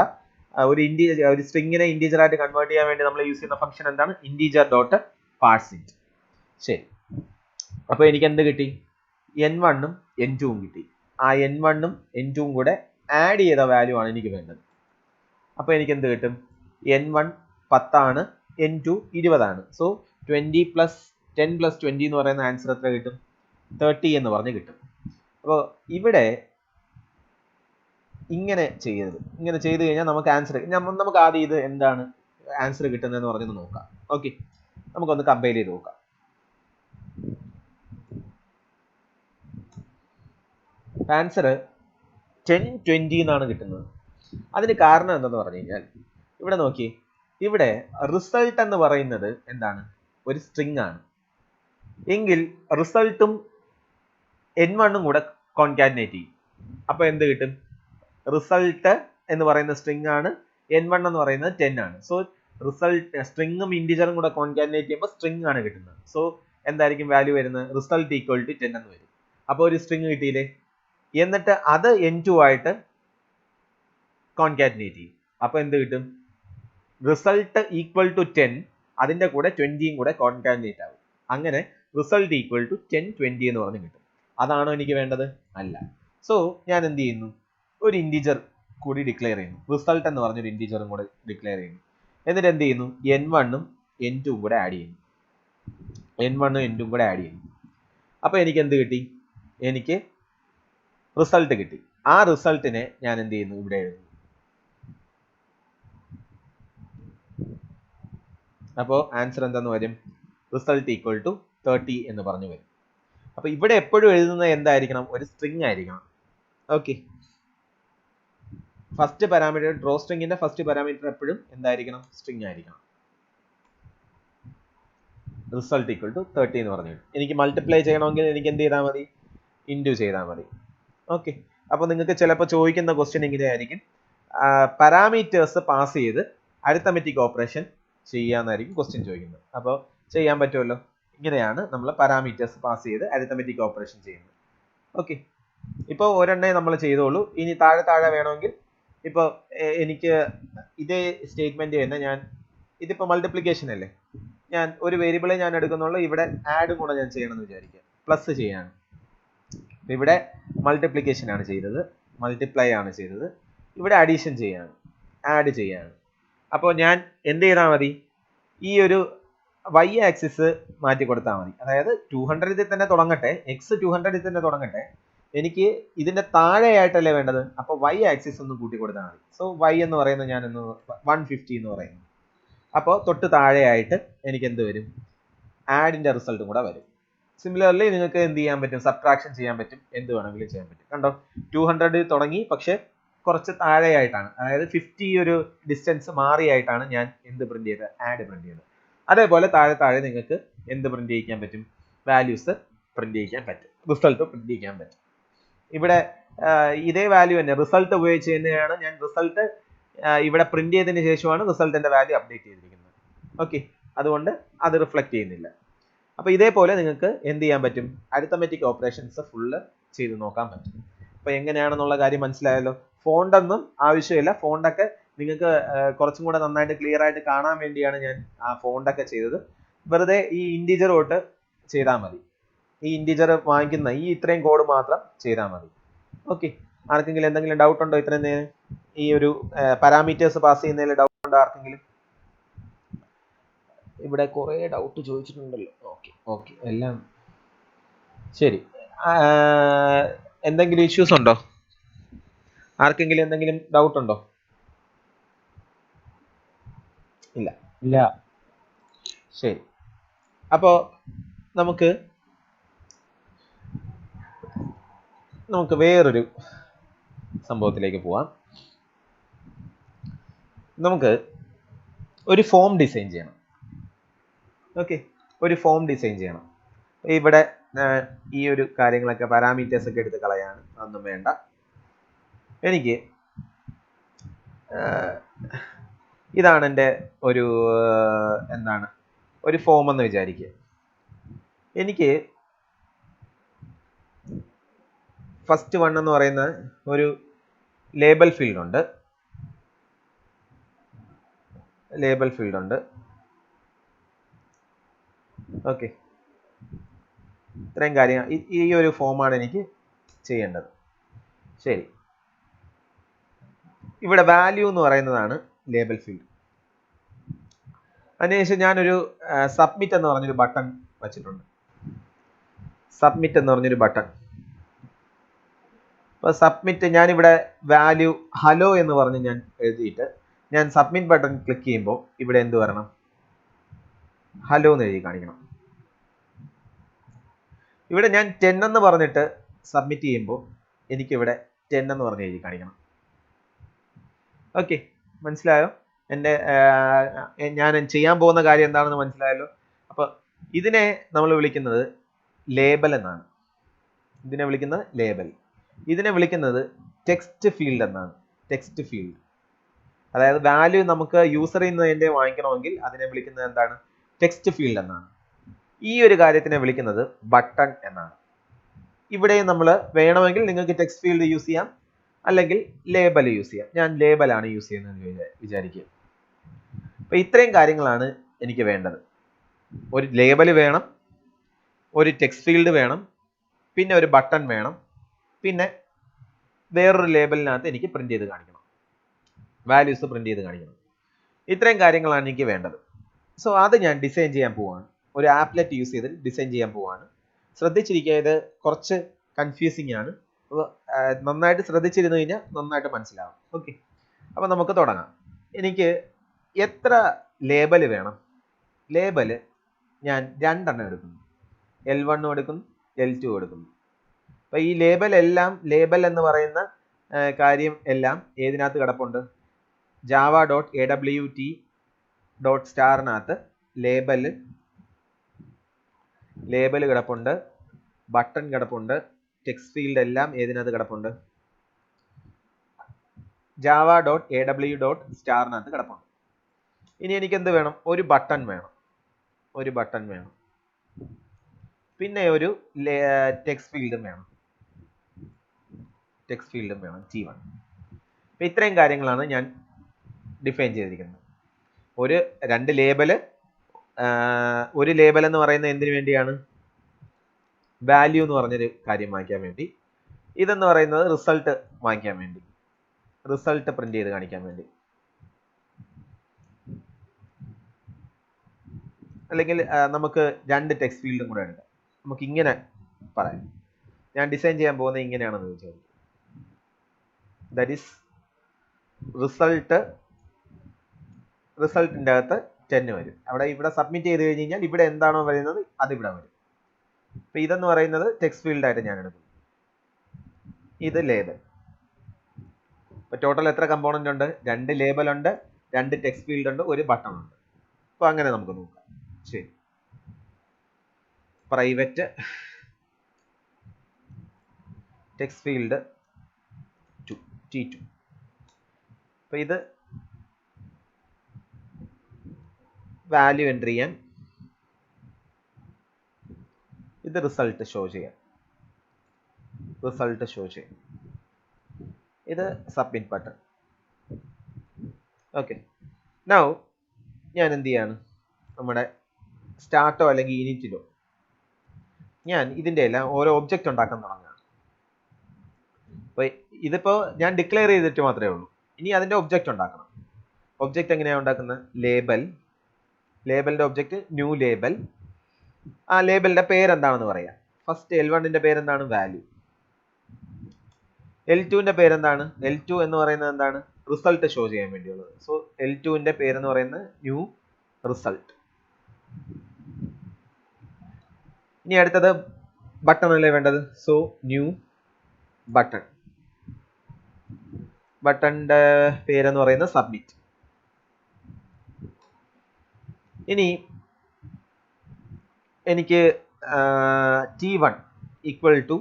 ഒരു സ്ട്രിങ്ങിനെ ഇൻറ്റീജർ ആയിട്ട് കൺവേർട്ട് ചെയ്യാൻ വേണ്ടി നമ്മൾ യൂസ് ചെയ്യുന്ന ഫംഗ്ഷൻ എന്താണ്? Integer dot parse int. ശരി, അപ്പോൾ എനിക്ക് എന്ത് കിട്ടി? n1 ഉം n2 ഉം കിട്ടി. ആ n1 ഉം n2 ഉം കൂടെ ആഡ് ചെയ്ത വാല്യൂ ആണ് എനിക്ക് വേണ്ടത്. അപ്പോൾ എനിക്ക് എന്ത് കിട്ടും? n1 10 ആണ്, n2 20 ആണ്. സോ 20 + 10 + 20 എന്ന് പറയുന്ന ആൻസർ എത്ര കിട്ടും? 30 എന്ന് പറഞ്ഞ് കിട്ടും. അപ്പോൾ ഇവിടെ ഇങ്ങനെ ചെയ്യരുത്. ഇങ്ങനെ ചെയ്ത് കഴിഞ്ഞാൽ നമുക്ക് ആദ്യം ഇത് എന്താണ് ആൻസർ കിട്ടുന്നതെന്ന് പറഞ്ഞത് നോക്കാം. ഓക്കെ, നമുക്കൊന്ന് കമ്പൈൽ ചെയ്ത് നോക്കാം. ആൻസർ 1020 എന്നാണ് കിട്ടുന്നത്. അതിന് കാരണം എന്തെന്ന് പറഞ്ഞു കഴിഞ്ഞാൽ, ഇവിടെ നോക്കി, ഇവിടെ റിസൾട്ട് എന്ന് പറയുന്നത് എന്താണ്? ഒരു സ്ട്രിങ് ആണ്. എങ്കിൽ റിസൾട്ടും n1 ഉം കൂടെ കോൺകാറ്റിനേറ്റ് ചെയ്യും. അപ്പോൾ എന്ത് കിട്ടും? റിസൾട്ട് എന്ന് പറയുന്ന സ്ട്രിങ് ആണ്, n1 എന്ന് പറയുന്നത് 10 ആണ്. സോ റിസൾട്ട് സ്ട്രിങ്ങും ഇൻറ്റീജറും കൂടെ കോൺകാറ്റിനേറ്റ് ചെയ്യുമ്പോൾ സ്ട്രിങ് ആണ് കിട്ടുന്നത്. സോ എന്തായിരിക്കും വാല്യൂ വരുന്നത്? റിസൾട്ട് = 10 എന്ന് വരും. അപ്പോൾ ഒരു സ്ട്രിങ് കിട്ടിയില്ലേ? എന്നിട്ട് അത് n2 ആയിട്ട് കോൺകാറ്റിനേറ്റ് ചെയ്യും. അപ്പോൾ എന്ത് കിട്ടും? റിസൾട്ട് = 10, അതിന്റെ കൂടെ 20 കൂടെ കോൺകാറ്റിനേറ്റ് ആവും. അങ്ങനെ റിസൾട്ട് = 1020 എന്ന് പറഞ്ഞ് കിട്ടും. അതാണോ എനിക്ക് വേണ്ടത്? അല്ല. സോ ഞാൻ എന്ത് ചെയ്യുന്നു? ഒരു ഇൻറ്റീജർ കൂടി ഡിക്ലെയർ ചെയ്യുന്നു. റിസൾട്ട് എന്ന് പറഞ്ഞൊരു ഇൻറ്റീജറും കൂടെ ഡിക്ലെയർ ചെയ്യുന്നു. എന്നിട്ട് എന്ത് ചെയ്യുന്നു? n1 ഉം n2 കൂടെ ആഡ് ചെയ്യുന്നു, n1 n2 കൂടെ ആഡ് ചെയ്യുന്നു. അപ്പോൾ എനിക്ക് എന്ത് കിട്ടി? എനിക്ക് റിസൾട്ട് കിട്ടി. ആ റിസൾട്ടിനെ ഞാൻ എന്ത് ചെയ്യുന്നു? ഇവിടെ എഴുതുന്നു. അപ്പോൾ ആൻസർ എന്താന്ന് വരും? റിസൾട്ട് ഈക്വൽ ടു 30 എന്ന് പറഞ്ഞു വരും. അപ്പോൾ ഇവിടെ എപ്പോഴും എഴുതുന്നത് എന്തായിരിക്കണം? ഒരു സ്ട്രിങ് ആയിരിക്കണം. ഓക്കെ, ഫസ്റ്റ് പാരാമീറ്റർ, ഡ്രോ സ്ട്രിങ്ങിന്റെ ഫസ്റ്റ് പാരാമീറ്റർ എപ്പോഴും എന്തായിരിക്കണം? സ്ട്രിങ് ആയിരിക്കണം. റിസൾട്ട് ഈക്വൽ ടു 30 എന്ന് പറഞ്ഞു. എനിക്ക് മൾട്ടിപ്ലൈ ചെയ്യണമെങ്കിൽ എനിക്ക് എന്ത് ചെയ്താൽ മതി? ഇൻറ്റു ചെയ്താൽ മതി. ഓക്കെ, അപ്പോൾ നിങ്ങൾക്ക് ചിലപ്പോൾ ചോദിക്കുന്ന ക്വസ്റ്റ്യൻ ഇങ്ങനെയായിരിക്കും, പാരാമീറ്റേഴ്സ് പാസ് ചെയ്ത് അരിത്തമെറ്റിക് ഓപ്പറേഷൻ ചെയ്യാന്നായിരിക്കും ക്വസ്റ്റ്യൻ ചോദിക്കുന്നത്. അപ്പോൾ ചെയ്യാൻ പറ്റുമല്ലോ. ഇങ്ങനെയാണ് നമ്മൾ പാരാമീറ്റേഴ്സ് പാസ് ചെയ്ത് അരിത്തമെറ്റിക് ഓപ്പറേഷൻ ചെയ്യുന്നത്. ഓക്കെ, ഇപ്പോൾ ഒരെണ്ണേ നമ്മൾ ചെയ്തോളൂ. ഇനി താഴെ താഴെ വേണമെങ്കിൽ ഇപ്പോൾ എനിക്ക് ഇതേ സ്റ്റേറ്റ്മെന്റ് തന്നെ ഞാൻ, ഇതിപ്പോൾ മൾട്ടിപ്ലിക്കേഷൻ അല്ലേ, ഞാൻ ഒരു വേരിയബിളെ ഞാൻ എടുക്കുന്നുള്ളൂ. ഇവിടെ ആഡ് കൂടെ ഞാൻ ചെയ്യണമെന്ന് വിചാരിക്കുക, പ്ലസ് ചെയ്യാണ്. ഇവിടെ മൾട്ടിപ്ലിക്കേഷൻ ആണ് ചെയ്തത്, മൾട്ടിപ്ലൈ ആണ് ചെയ്തത്. ഇവിടെ അഡീഷൻ ചെയ്യാണ്, ആഡ് ചെയ്യാണ്. അപ്പോൾ ഞാൻ എന്ത് ചെയ്താൽ മതി? ഈ ഒരു y ആക്സിസ് മാറ്റി കൊടുത്താൽ മതി. അതായത് 200 തന്നെ തുടങ്ങട്ടെ, x 200 തന്നെ തുടങ്ങട്ടെ. എനിക്ക് ഇതിന്റെ താഴെയായിട്ടല്ലേ വേണ്ടത്? അപ്പോൾ y ആക്സിസ് ഒന്ന് കൂട്ടി കൊടുത്താൽ മതി. സോ y എന്ന് പറയുന്നത് ഞാൻ 150 എന്ന് പറയുന്നു. അപ്പോൾ തൊട്ട് താഴെയായിട്ട് എനിക്ക് എന്ത് വരും? ആഡിന്റെ റിസൾട്ടും കൂടെ വരും. സിമിലർലി നിങ്ങൾക്ക് എന്ത് ചെയ്യാൻ പറ്റും? സബ്ട്രാക്ഷൻ ചെയ്യാൻ പറ്റും, എന്ത് വേണമെങ്കിലും ചെയ്യാൻ പറ്റും. കണ്ടോ, 200 തുടങ്ങി, പക്ഷെ കുറച്ച് താഴെയായിട്ടാണ്, അതായത് 50 ഒരു ഡിസ്റ്റൻസ് മാറിയായിട്ടാണ് ഞാൻ എന്ത് പ്രിന്റ് ചെയ്തത്? ആഡ് പ്രിന്റ് ചെയ്തത്. അതേപോലെ താഴെ താഴെ നിങ്ങൾക്ക് എന്ത് പ്രിന്റ് ചെയ്യിക്കാൻ പറ്റും? വാല്യൂസ് പ്രിന്റ് ചെയ്യിക്കാൻ പറ്റും, റിസൾട്ട് പ്രിന്റ് ചെയ്യിക്കാൻ പറ്റും. ഇവിടെ ഇതേ വാല്യൂ തന്നെ റിസൾട്ട് ഉപയോഗിച്ച് തന്നെയാണ് ഞാൻ റിസൾട്ട് ഇവിടെ പ്രിന്റ് ചെയ്തതിന് ശേഷമാണ് റിസൾട്ടിന്റെ വാല്യൂ അപ്ഡേറ്റ് ചെയ്തിരിക്കുന്നത്. ഓക്കെ, അതുകൊണ്ട് അത് റിഫ്ലക്ട് ചെയ്യുന്നില്ല. അപ്പോൾ ഇതേപോലെ നിങ്ങൾക്ക് എന്ത് ചെയ്യാൻ പറ്റും? അരിത്തമെറ്റിക് ഓപ്പറേഷൻസ് ഫുള്ള് ചെയ്ത് നോക്കാൻ പറ്റും. അപ്പോൾ എങ്ങനെയാണെന്നുള്ള കാര്യം മനസ്സിലായല്ലോ. ഫോണ്ടൊന്നും ആവശ്യമില്ല. ഫോണ്ടൊക്കെ നിങ്ങൾക്ക് കുറച്ചും കൂടെ നന്നായിട്ട് ക്ലിയർ ആയിട്ട് കാണാൻ വേണ്ടിയാണ് ഞാൻ ആ ഫോണ്ടൊക്കെ ചെയ്തത്. വെറുതെ ഈ ഇൻറ്റിജർ തൊട്ട് ചെയ്താൽ മതി. ഈ ഇൻറ്റിജർ വാങ്ങിക്കുന്ന ഈ ഇത്രയും കോഡ് മാത്രം ചെയ്താൽ മതി. ഓക്കെ, ആർക്കെങ്കിലും എന്തെങ്കിലും ഡൗട്ട് ഉണ്ടോ? ഇത്രയും നേരം ഈ ഒരു പാരാമീറ്റേഴ്സ് പാസ് ചെയ്യുന്നതിൽ ഡൗട്ട് ഉണ്ടോ ആർക്കെങ്കിലും? ഇവിടെ കുറേ ഡൗട്ട് ചോദിച്ചിട്ടുണ്ടല്ലോ. ഓക്കെ ഓക്കെ, എല്ലാം ശരി. എന്തെങ്കിലും ഇഷ്യൂസ് ഉണ്ടോ? ആർക്കെങ്കിലും എന്തെങ്കിലും ഡൗട്ട് ഉണ്ടോ? ഇല്ല ഇല്ല. ശരി, അപ്പോൾ നമുക്ക് വേറൊരു സംഭവത്തിലേക്ക് പോവാം. നമുക്ക് ഒരു ഫോം ഡിസൈൻ ചെയ്യണം. ഓക്കെ, ഒരു ഫോം ഡിസൈൻ ചെയ്യണം. ഇവിടെ ഈ ഒരു കാര്യങ്ങളൊക്കെ പാരാമീറ്റേഴ്സ് ഒക്കെ എടുത്ത് കളയാണ്, അതൊന്നും വേണ്ട. എനിക്ക് ഇതാണ് എൻ്റെ ഒരു എന്താണ് ഒരു ഫോം എന്ന് വിചാരിക്കുക. എനിക്ക് ഫസ്റ്റ് വൺ എന്ന് പറയുന്ന ഒരു ലേബൽ ഫീൽഡ് ഉണ്ട്. ലേബൽ ഫീൽഡ് ഉണ്ട്. ഓക്കെ, ഇത്രയും കാര്യങ്ങൾ ഈ ഒരു ഫോമാണ് എനിക്ക് ചെയ്യേണ്ടത്. ശരി, ഇവിടെ വാല്യൂ എന്ന് പറയുന്നതാണ് ലേബൽ ഫീൽഡ്. അതിനുശേഷം ഞാനൊരു സബ്മിറ്റ് എന്ന് പറഞ്ഞൊരു ബട്ടൺ വെച്ചിട്ടുണ്ട്. സബ്മിറ്റ് എന്ന് പറഞ്ഞൊരു ബട്ടൺ. അപ്പോൾ സബ്മിറ്റ്, ഞാനിവിടെ വാല്യൂ ഹലോ എന്ന് പറഞ്ഞ് ഞാൻ എഴുതിയിട്ട് ഞാൻ സബ്മിറ്റ് ബട്ടൺ ക്ലിക്ക് ചെയ്യുമ്പോൾ ഇവിടെ എന്ത് വരണം? ഹലോ എന്ന് എഴുതി കാണിക്കണം. ഇവിടെ ഞാൻ 10 എന്ന് പറഞ്ഞിട്ട് സബ്മിറ്റ് ചെയ്യുമ്പോൾ എനിക്കിവിടെ 10 എന്ന് പറഞ്ഞ് എഴുതി കാണിക്കണം. ഓക്കെ, മനസ്സിലായോ? എൻ്റെ ഞാൻ ചെയ്യാൻ പോകുന്ന കാര്യം എന്താണെന്ന് മനസ്സിലായല്ലോ. അപ്പോൾ ഇതിനെ നമ്മൾ വിളിക്കുന്നത് ലേബൽ എന്നാണ്. ഇതിനെ വിളിക്കുന്നത് ലേബൽ. ഇതിനെ വിളിക്കുന്നത് ടെക്സ്റ്റ് ഫീൽഡ് എന്നാണ്. ടെക്സ്റ്റ് ഫീൽഡ്, അതായത് വാല്യൂ നമുക്ക് യൂസറിൽ നിന്ന് തന്നെ വാങ്ങിക്കണമെങ്കിൽ അതിനെ വിളിക്കുന്നത് എന്താണ്? ടെക്സ്റ്റ് ഫീൽഡ് എന്നാണ്. ഈ ഒരു കാര്യത്തിനെ വിളിക്കുന്നത് ബട്ടൺ എന്നാണ്. ഇവിടെ നമ്മൾ വേണമെങ്കിൽ നിങ്ങൾക്ക് ടെക്സ്റ്റ് ഫീൽഡ് യൂസ് ചെയ്യാം, അല്ലെങ്കിൽ ലേബൽ യൂസ് ചെയ്യാം. ഞാൻ ലേബലാണ് യൂസ് ചെയ്യുന്നത് വിചാരിക്കുക. അപ്പോൾ ഇത്രയും കാര്യങ്ങളാണ് എനിക്ക് വേണ്ടത്. ഒരു ലേബൽ വേണം, ഒരു ടെക്സ്റ്റ് ഫീൽഡ് വേണം, പിന്നെ ഒരു ബട്ടൺ വേണം, പിന്നെ വേറൊരു ലേബലിനകത്ത് എനിക്ക് പ്രിന്റ് ചെയ്ത് കാണിക്കണം, വാല്യൂസ് പ്രിന്റ് ചെയ്ത് കാണിക്കണം. ഇത്രയും കാര്യങ്ങളാണ് എനിക്ക് വേണ്ടത്. സോ അത് ഞാൻ ഡിസൈൻ ചെയ്യാൻ പോവാണ്. ഒരു ആപ്ലെറ്റ് യൂസ് ചെയ്ത് ഡിസൈൻ ചെയ്യാൻ പോവാണ്. ശ്രദ്ധിച്ചിരിക്കുക, ഇത് കുറച്ച് കൺഫ്യൂസിങ് ആണ്. നന്നായിട്ട് ശ്രദ്ധിച്ചിരുന്നു കഴിഞ്ഞാൽ നന്നായിട്ട് മനസ്സിലാവും. ഓക്കെ, അപ്പം നമുക്ക് തുടങ്ങാം. എനിക്ക് എത്ര ലേബൽ വേണം? ലേബൽ ഞാൻ 2 എണ്ണം എടുക്കുന്നു. L1 എടുക്കുന്നു, L2 എടുക്കുന്നു. അപ്പം ഈ ലേബൽ എന്ന് പറയുന്ന കാര്യം എല്ലാം ഏതിനകത്ത് കിടപ്പുണ്ട്? java.awt.starനകത്ത് ലേബൽ കിടപ്പുണ്ട്, ബട്ടൺ കിടപ്പുണ്ട്, ടെക്സ്റ്റ് ഫീൽഡ് എല്ലാം ഏതിനകത്ത് കിടപ്പുണ്ട്? java.aw.starനകത്ത് കിടപ്പുണ്ട്. ഇനി എനിക്ക് എന്ത് വേണം? ഒരു ബട്ടൺ വേണം. പിന്നെ ഒരു ടെക്സ്റ്റ് ഫീൽഡും വേണം. T1. അപ്പം ഇത്രയും കാര്യങ്ങളാണ് ഞാൻ ഡിഫൈൻ ചെയ്തിരിക്കുന്നത്. രണ്ട് ലേബല്. ഒരു ലേബൽ എന്ന് പറയുന്നത് എന്തിനു വേണ്ടിയാണ്? വാല്യൂ എന്ന് പറഞ്ഞൊരു കാര്യം വാങ്ങിക്കാൻ വേണ്ടി. ഇതെന്ന് പറയുന്നത് റിസൾട്ട് വാങ്ങിക്കാൻ വേണ്ടി, റിസൾട്ട് പ്രിന്റ് ചെയ്ത് കാണിക്കാൻ വേണ്ടി. അല്ലെങ്കിൽ നമുക്ക് 2 ടെക്സ്റ്റ് ഫീൽഡും കൂടെ എടുക്കാം. നമുക്ക് ഇങ്ങനെ പറയാം. ഞാൻ ഡിസൈൻ ചെയ്യാൻ പോകുന്നത് ഇങ്ങനെയാണെന്ന് ചോദിച്ചാൽ, ദാറ്റ് ഈസ് റിസൾട്ടിൻ്റെ അകത്ത് 10 വരും. ഇവിടെ സബ്മിറ്റ് ചെയ്ത് കഴിഞ്ഞ് കഴിഞ്ഞാൽ ഇവിടെ എന്താണോ വരുന്നത് അതിവിടെ വരും. അപ്പൊ ഇതെന്ന് പറയുന്നത് ടെക്സ്റ്റ് ഫീൽഡായിട്ട് ഞാൻ എടുക്കും. ഇത് ലേബൽ. ഇപ്പൊ ടോട്ടൽ എത്ര കമ്പോണന്റ് ഉണ്ട്? 2 ലേബൽ ഉണ്ട്, 2 ടെക്സ്റ്റ് ഫീൽഡ് ഉണ്ട്, ഒരു ബട്ടൺ ഉണ്ട്. അപ്പൊ അങ്ങനെ നമുക്ക് നോക്കാം. ശരി, പ്രൈവറ്റ് ടെക്സ്റ്റ് ഫീൽഡ് T2. അപ്പൊ ഇത് വാല്യൂ എൻട്രി ചെയ്യാൻ, ഇത് റിസൾട്ട് ഷോ ചെയ്യാം. ഇത് സബ്മിറ്റ് ബട്ടൺ. ഓക്കെ, നൗ ഞാൻ എന്ത് ചെയ്യാണ്? നമ്മുടെ സ്റ്റാർട്ടോ അല്ലെങ്കിൽ ഇനിറ്റിലോ ഞാൻ ഇതിൻ്റെ എല്ലാം ഓരോ ഒബ്ജക്റ്റ് ഉണ്ടാക്കാൻ തുടങ്ങുകയാണ്. അപ്പൊ ഇതിപ്പോ ഞാൻ ഡിക്ലെയർ ചെയ്തിട്ട് മാത്രമേ ഉള്ളൂ. ഇനി അതിന്റെ ഒബ്ജക്റ്റ് ഉണ്ടാക്കണം. ഒബ്ജക്റ്റ് എങ്ങനെയാണ് ഉണ്ടാക്കുന്നത്? ലേബലിന്റെ ഒബ്ജക്റ്റ് ന്യൂ ലേബൽ. ആ ലേബലിന്റെ പേരെന്താണെന്ന് പറയാം. ഫസ്റ്റ് L1ന്റെ പേരെന്താണ്? വാല്യൂ. L2ന്റെ പേരെന്താണ്? L2 എന്ന് പറയുന്നത് എന്താണ്? റിസൾട്ട് ഷോ ചെയ്യാൻ വേണ്ടിയുള്ളത്. സോ L2ന്റെ പേരെന്ന് പറയുന്നത് ന്യൂ റിസൾട്ട്. ഇനി അടുത്തത് ബട്ടൺ അല്ലേ വേണ്ടത്? So new button. ബട്ടണിന്റെ പേരെന്ന് പറയുന്നത് സബ്മിറ്റ്. ഇനി എനിക്ക് T1 equal to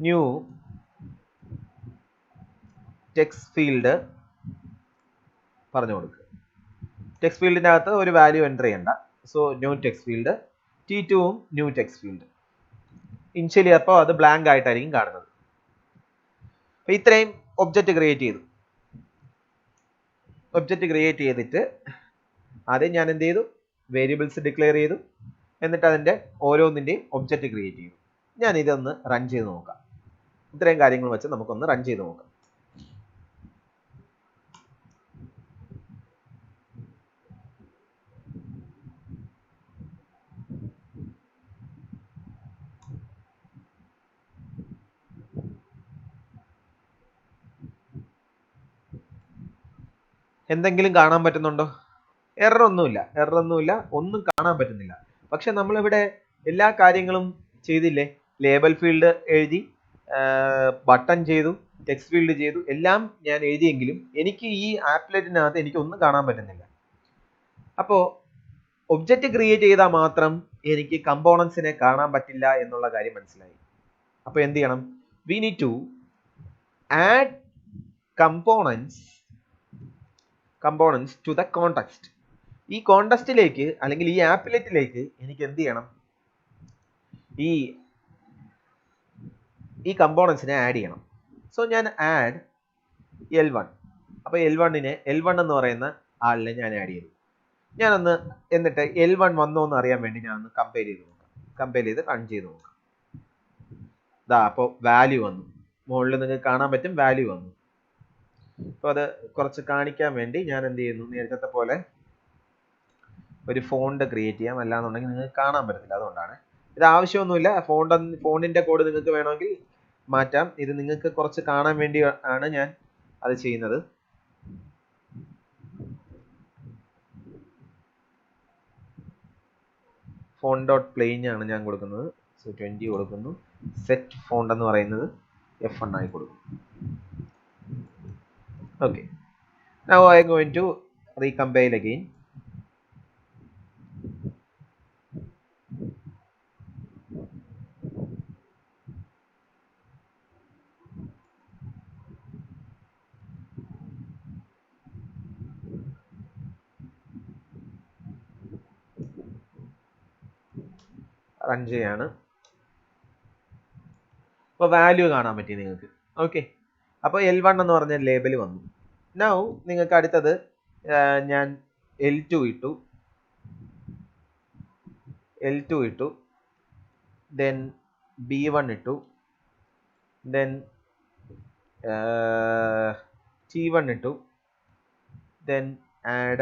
new text field പറഞ്ഞു കൊടുക്കുക. ടെക്സ്റ്റ് ഫീൽഡിന്റെ അകത്ത് ഒരു വാല്യൂ എൻ്റർ ചെയ്യണ്ട. So new text field. T2ഉം ന്യൂ ടെക്സ്റ്റ് ഫീൽഡ്. ഇനിഷ്യലി അപ്പോൾ അത് ബ്ലാങ്ക് ആയിട്ടായിരിക്കും കാണുന്നത്. അപ്പൊ ഇത്രയും ഒബ്ജക്റ്റ് ക്രിയേറ്റ് ചെയ്തു. ഒബ്ജക്റ്റ് ക്രിയേറ്റ് ചെയ്തിട്ട് ആദ്യം ഞാൻ എന്ത് ചെയ്തു? വേരിയബിൾസ് ഡിക്ലെയർ ചെയ്തു. എന്നിട്ട് അതിന്റെ ഓരോന്നിന്റെയും ഒബ്ജക്റ്റ് ക്രിയേറ്റ് ചെയ്തു. ഞാൻ ഇതൊന്ന് റൺ ചെയ്ത് നോക്കാം. ഇത്രയും കാര്യങ്ങൾ വെച്ച് നമുക്കൊന്ന് റൺ ചെയ്ത് നോക്കാം. എന്തെങ്കിലും കാണാൻ പറ്റുന്നുണ്ടോ? എറർ ഒന്നുമില്ല, ഒന്നും കാണാൻ പറ്റുന്നില്ല. പക്ഷെ നമ്മളിവിടെ എല്ലാ കാര്യങ്ങളും ചെയ്തില്ലേ? ലേബൽ ഫീൽഡ് എഴുതി, ബട്ടൺ ചെയ്തു, ടെക്സ്റ്റ് ഫീൽഡ് ചെയ്തു, എല്ലാം ഞാൻ എഴുതിയെങ്കിലും എനിക്ക് ഈ ആപ്ലെറ്റിനകത്ത് എനിക്ക് ഒന്നും കാണാൻ പറ്റുന്നില്ല. അപ്പോൾ ഒബ്ജക്റ്റ് ക്രിയേറ്റ് ചെയ്താൽ മാത്രം എനിക്ക് കമ്പോണൻസിനെ കാണാൻ പറ്റില്ല എന്നുള്ള കാര്യം മനസ്സിലായി. അപ്പോൾ എന്ത് ചെയ്യണം? We need to add components to the context. ഈ കോണ്ടെക്സ്റ്റിലേക്ക് അല്ലെങ്കിൽ ഈ ആപ്ലെറ്റിലേക്ക് എനിക്ക് എന്ത് ചെയ്യണം? ഈ കമ്പോണൻസിനെ ആഡ് ചെയ്യണം. സോ ഞാൻ ആഡ് L1. അപ്പോൾ L1 എന്ന് പറയുന്ന ആളിനെ ഞാൻ ആഡ് ചെയ്തു. എന്നിട്ട് L1 വന്നോ എന്ന് അറിയാൻ വേണ്ടി ഞാൻ ഒന്ന് കമ്പയർ ചെയ്ത് റൺ ചെയ്ത് നോക്കാം. അപ്പോൾ വാല്യൂ വന്നു. മുകളിൽ നിങ്ങൾക്ക് കാണാൻ പറ്റും, വാല്യൂ വന്നു. അപ്പോൾ അത് കുറച്ച് കാണിക്കാൻ വേണ്ടി ഞാൻ എന്ത് ചെയ്യുന്നു? നേരത്തെ പോലെ ഒരു ഫോണ്ട് ക്രിയേറ്റ് ചെയ്യാം, അല്ലാന്നുണ്ടെങ്കിൽ നിങ്ങൾക്ക് കാണാൻ പറ്റത്തില്ല. അതുകൊണ്ടാണ് ഇത് ആവശ്യമൊന്നുമില്ല. ഫോണ്ടിന്റെ കോഡ് നിങ്ങൾക്ക് വേണമെങ്കിൽ മാറ്റാം. ഇത് നിങ്ങൾക്ക് കുറച്ച് കാണാൻ വേണ്ടി ആണ് ഞാൻ അത് ചെയ്യുന്നത്. ഫോണ്ട് ഡോട്ട് പ്ലെയിൻ ആണ് ഞാൻ കൊടുക്കുന്നത്. സോ 20 കൊടുക്കുന്നു. സെറ്റ് ഫോണ്ട് എന്ന് പറയുന്നത് F1 ആയി കൊടുക്കും. Okay. Now I am going to recompile again. Run ചെയ്യാണ്. അപ്പോൾ വാല്യൂ കാണാൻ പറ്റി നിങ്ങൾക്ക്. ഓക്കെ, അപ്പോൾ L1 എന്ന് പറഞ്ഞ ലേബൽ വന്നു. നൗ നിങ്ങൾക്ക് അടുത്തത് ഞാൻ L2 ഇട്ടു, then B1 ഇട്ടു, then T1 ഇട്ടു, then add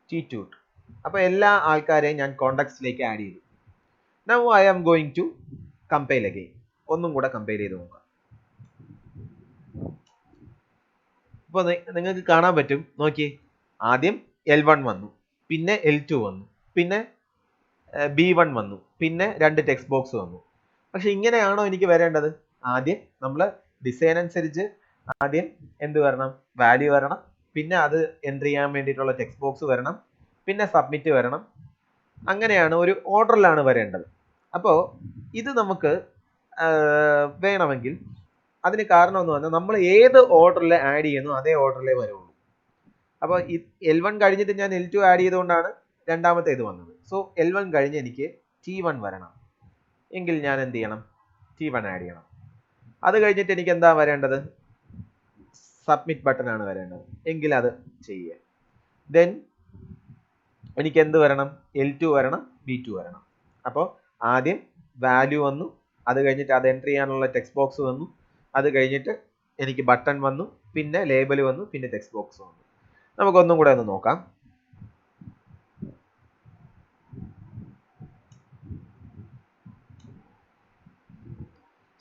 T2 ഇട്ടു. അപ്പോൾ എല്ലാ ആൾക്കാരെയും ഞാൻ കോണ്ടാക്ട്സിലേക്ക് ആഡ് ചെയ്തു. Now I am going to compile again. ഒന്നും കൂടെ കമ്പയർ ചെയ്ത് നോക്കാം. ഇപ്പോൾ നിങ്ങൾക്ക് കാണാൻ പറ്റും, നോക്കിയേ, ആദ്യം L1 വന്നു, പിന്നെ L2 വന്നു, പിന്നെ B1 വന്നു, പിന്നെ 2 ടെക്സ്റ്റ് ബോക്സ് വന്നു. പക്ഷെ ഇങ്ങനെയാണോ എനിക്ക് വരേണ്ടത്? ആദ്യം നമ്മൾ ഡിസൈൻ അനുസരിച്ച് ആദ്യം എന്ത് വരണം? വാല്യൂ വരണം, പിന്നെ അത് എൻട്രി ചെയ്യാൻ വേണ്ടിയിട്ടുള്ള ടെക്സ്റ്റ് ബോക്സ് വരണം, പിന്നെ സബ്മിറ്റ് വരണം. അങ്ങനെയാണ്, ഒരു ഓർഡറിലാണ് വരേണ്ടത്. അപ്പോൾ ഇത് നമുക്ക് വേണമെങ്കിൽ അതിന് കാരണം എന്ന് പറഞ്ഞാൽ നമ്മൾ ഏത് ഓർഡറിൽ ആഡ് ചെയ്യുന്നു അതേ ഓർഡറിലേ വരുള്ളൂ. അപ്പോൾ L1 കഴിഞ്ഞിട്ട് ഞാൻ L2 ആഡ് ചെയ്തുകൊണ്ടാണ് രണ്ടാമത്തെ ഇത് വന്നത്. സോ L1 കഴിഞ്ഞ് എനിക്ക് T1 വരണം എങ്കിൽ ഞാൻ എന്ത് ചെയ്യണം? T1 ആഡ് ചെയ്യണം. അത് കഴിഞ്ഞിട്ട് എനിക്ക് എന്താ വരേണ്ടത്? സബ്മിറ്റ് ബട്ടൺ ആണ് വരേണ്ടത്. എങ്കിൽ അത് ചെയ്യുക. ദെൻ എനിക്ക് എന്ത് വരണം? L2 വരണം, B2 വരണം. അപ്പോൾ ആദ്യം വാല്യൂ വന്നു, അത് കഴിഞ്ഞിട്ട് അത് എൻട്രി ചെയ്യാനുള്ള ടെക്സ്റ്റ് ബോക്സ് വന്നു, അത് കഴിഞ്ഞിട്ട് എനിക്ക് ബട്ടൺ വന്നു, പിന്നെ ലേബൽ വന്നു, പിന്നെ ടെക്സ്റ്റ് ബോക്സ് വന്നു. നമുക്കൊന്നും കൂടെ ഒന്ന് നോക്കാം.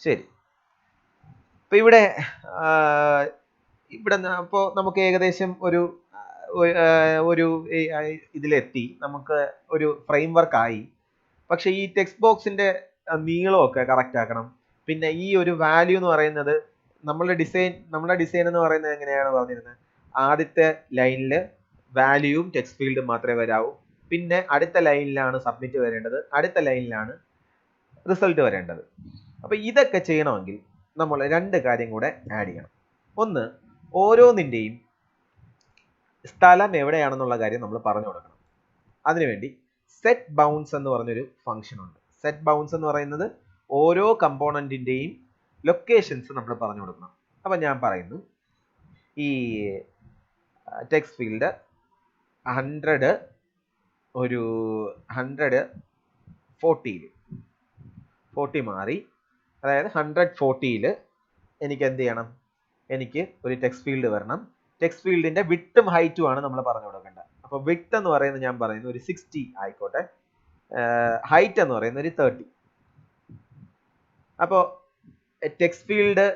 ശരി, ഇപ്പൊ ഇവിടെ അപ്പോൾ നമുക്ക് ഏകദേശം ഒരു ഇതിലെത്തി, നമുക്ക് ഒരു ഫ്രെയിം വർക്ക് ആയി. പക്ഷെ ഈ ടെക്സ്റ്റ് ബോക്സിന്റെ നീളമൊക്കെ കറക്റ്റ് ആക്കണം. പിന്നെ ഈ ഒരു വാല്യൂ എന്ന് പറയുന്നത് നമ്മുടെ ഡിസൈൻ എന്ന് പറയുന്നത് എങ്ങനെയാണ് പറഞ്ഞിരുന്നത്? ആദ്യത്തെ ലൈനിൽ വാല്യൂവും ടെക്സ്റ്റ് ഫീൽഡും മാത്രമേ വരാവൂ. പിന്നെ അടുത്ത ലൈനിലാണ് സബ്മിറ്റ് വരേണ്ടത്, അടുത്ത ലൈനിലാണ് റിസൾട്ട് വരേണ്ടത്. അപ്പൊ ഇതൊക്കെ ചെയ്യണമെങ്കിൽ നമ്മൾ 2 കാര്യം കൂടെ ആഡ് ചെയ്യണം. ഒന്ന്, ഓരോന്നിന്റെയും സ്ഥലം എവിടെയാണെന്നുള്ള കാര്യം നമ്മൾ പറഞ്ഞു കൊടുക്കണം. അതിനുവേണ്ടി സെറ്റ് ബൗൺസ് എന്ന് പറഞ്ഞൊരു ഫംഗ്ഷൻ ഉണ്ട്. സെറ്റ് ബൗൺസ് എന്ന് പറയുന്നത് ഓരോ കമ്പോണന്റിന്റെയും ലൊക്കേഷൻസ് നമ്മൾ പറഞ്ഞു കൊടുക്കണം. അപ്പൊ ഞാൻ പറയുന്നു, ഈ ടെക്സ്റ്റ് ഫീൽഡ് 100 ഒരു 140 മാറി, അതായത് 140 എനിക്ക് എന്ത് ചെയ്യണം? എനിക്ക് ഒരു ടെക്സ്റ്റ് ഫീൽഡ് വരണം. ടെക്സ്റ്റ് ഫീൽഡിന്റെ വിഡ്ത്തും ഹൈറ്റും ആണ് നമ്മൾ പറഞ്ഞു കൊടുക്കേണ്ടത്. അപ്പൊ വിഡ്ത്ത് എന്ന് പറയുന്നത് ഞാൻ പറയുന്നത് ഒരു 60 ആയിക്കോട്ടെ, ഹൈറ്റ് എന്ന് പറയുന്നത് ഒരു 30. അപ്പോൾ ടെക്സ്റ്റ് ഫീൽഡ്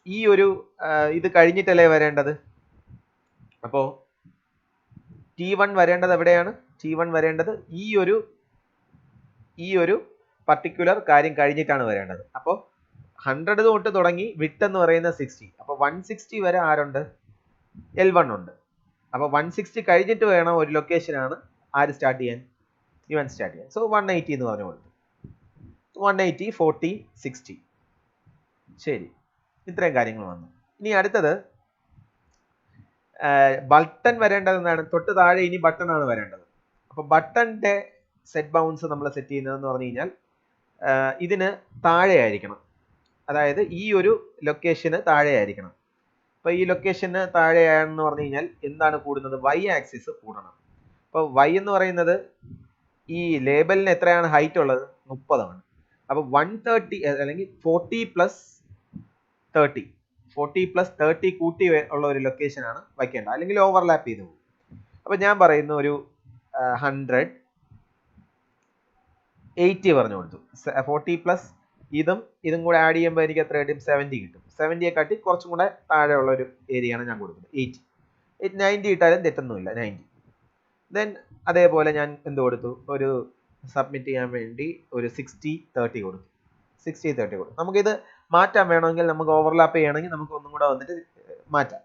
ഈ ഒരു ഇത് കഴിഞ്ഞിട്ടല്ലേ വരേണ്ടത്? അപ്പോൾ T1 വരേണ്ടത് എവിടെയാണ്? T1 വരേണ്ടത് ഈ ഒരു പർട്ടിക്കുലർ കാര്യം കഴിഞ്ഞിട്ടാണ് വരേണ്ടത്. അപ്പോൾ 100 തൊട്ട് തുടങ്ങി വിഡ്ത്ത് എന്ന് പറയുന്നത് 60. അപ്പോൾ 160 വരെ ആരുണ്ട്? L1 ഉണ്ട്. അപ്പോൾ 160 കഴിഞ്ഞിട്ട് വേണം ഒരു ലൊക്കേഷനാണ് ആര് സ്റ്റാർട്ട് ചെയ്യാൻ? ഇവൻ സ്റ്റാർട്ട് ചെയ്യാൻ. സോ 180 എന്ന് പറഞ്ഞു കൊടുത്തു. 180, 40, 60. ശരി, ഇത്രയും കാര്യങ്ങൾ വന്നു. ഇനി അടുത്തത് ബട്ടൺ വരേണ്ടത് എന്താണ്? തൊട്ട് താഴെ ഇനി ബട്ടൺ ആണ് വരേണ്ടത്. അപ്പൊ ബട്ടന്റെ സെറ്റ് ബൗൺസ് നമ്മൾ സെറ്റ് ചെയ്യുന്നതെന്ന് പറഞ്ഞു കഴിഞ്ഞാൽ ഇതിന് താഴെ ആയിരിക്കണം. അതായത് ഈ ഒരു ലൊക്കേഷന് താഴെ ആയിരിക്കണം. അപ്പൊ ഈ ലൊക്കേഷന് താഴെയാണെന്ന് പറഞ്ഞു കഴിഞ്ഞാൽ എന്താണ് കൂടുന്നത്? Y ആക്സിസ് കൂടണം. അപ്പൊ Y എന്ന് പറയുന്നത് ഈ ലേബലിന് എത്രയാണ് ഹൈറ്റ് ഉള്ളത്? 30 ആണ്. അപ്പൊ 130 അല്ലെങ്കിൽ 40 പ്ലസ് 30 കൂട്ടി ഉള്ള ഒരു ലൊക്കേഷൻ ആണ് വയ്ക്കേണ്ടത്, അല്ലെങ്കിൽ ഓവർലാപ്പ് ചെയ്തു പോകും. അപ്പൊ ഞാൻ പറയുന്ന ഒരു 100 80 പറഞ്ഞു കൊടുത്തു. 40 പ്ലസ് ഇതും കൂടെ ആഡ് ചെയ്യുമ്പോൾ എനിക്ക് എത്ര കിട്ടും? 70 കിട്ടും. 70യെ കാട്ടി കുറച്ചും കൂടെ താഴെയുള്ള ഒരു ഏരിയയാണ് ഞാൻ കൊടുക്കുന്നത്. 80 90 ഇട്ടാലും തെറ്റൊന്നുമില്ല. 90 ദെൻ അതേപോലെ ഞാൻ എന്ത് കൊടുത്തു? ഒരു സബ്മിറ്റ് ചെയ്യാൻ വേണ്ടി ഒരു 60-30 കൊടുത്തു. 60-30 കൊടുത്തു. നമുക്കിത് മാറ്റാൻ വേണമെങ്കിൽ, നമുക്ക് ഓവർലാപ്പ് ചെയ്യണമെങ്കിൽ നമുക്ക് ഒന്നും കൂടെ വന്നിട്ട് മാറ്റാം.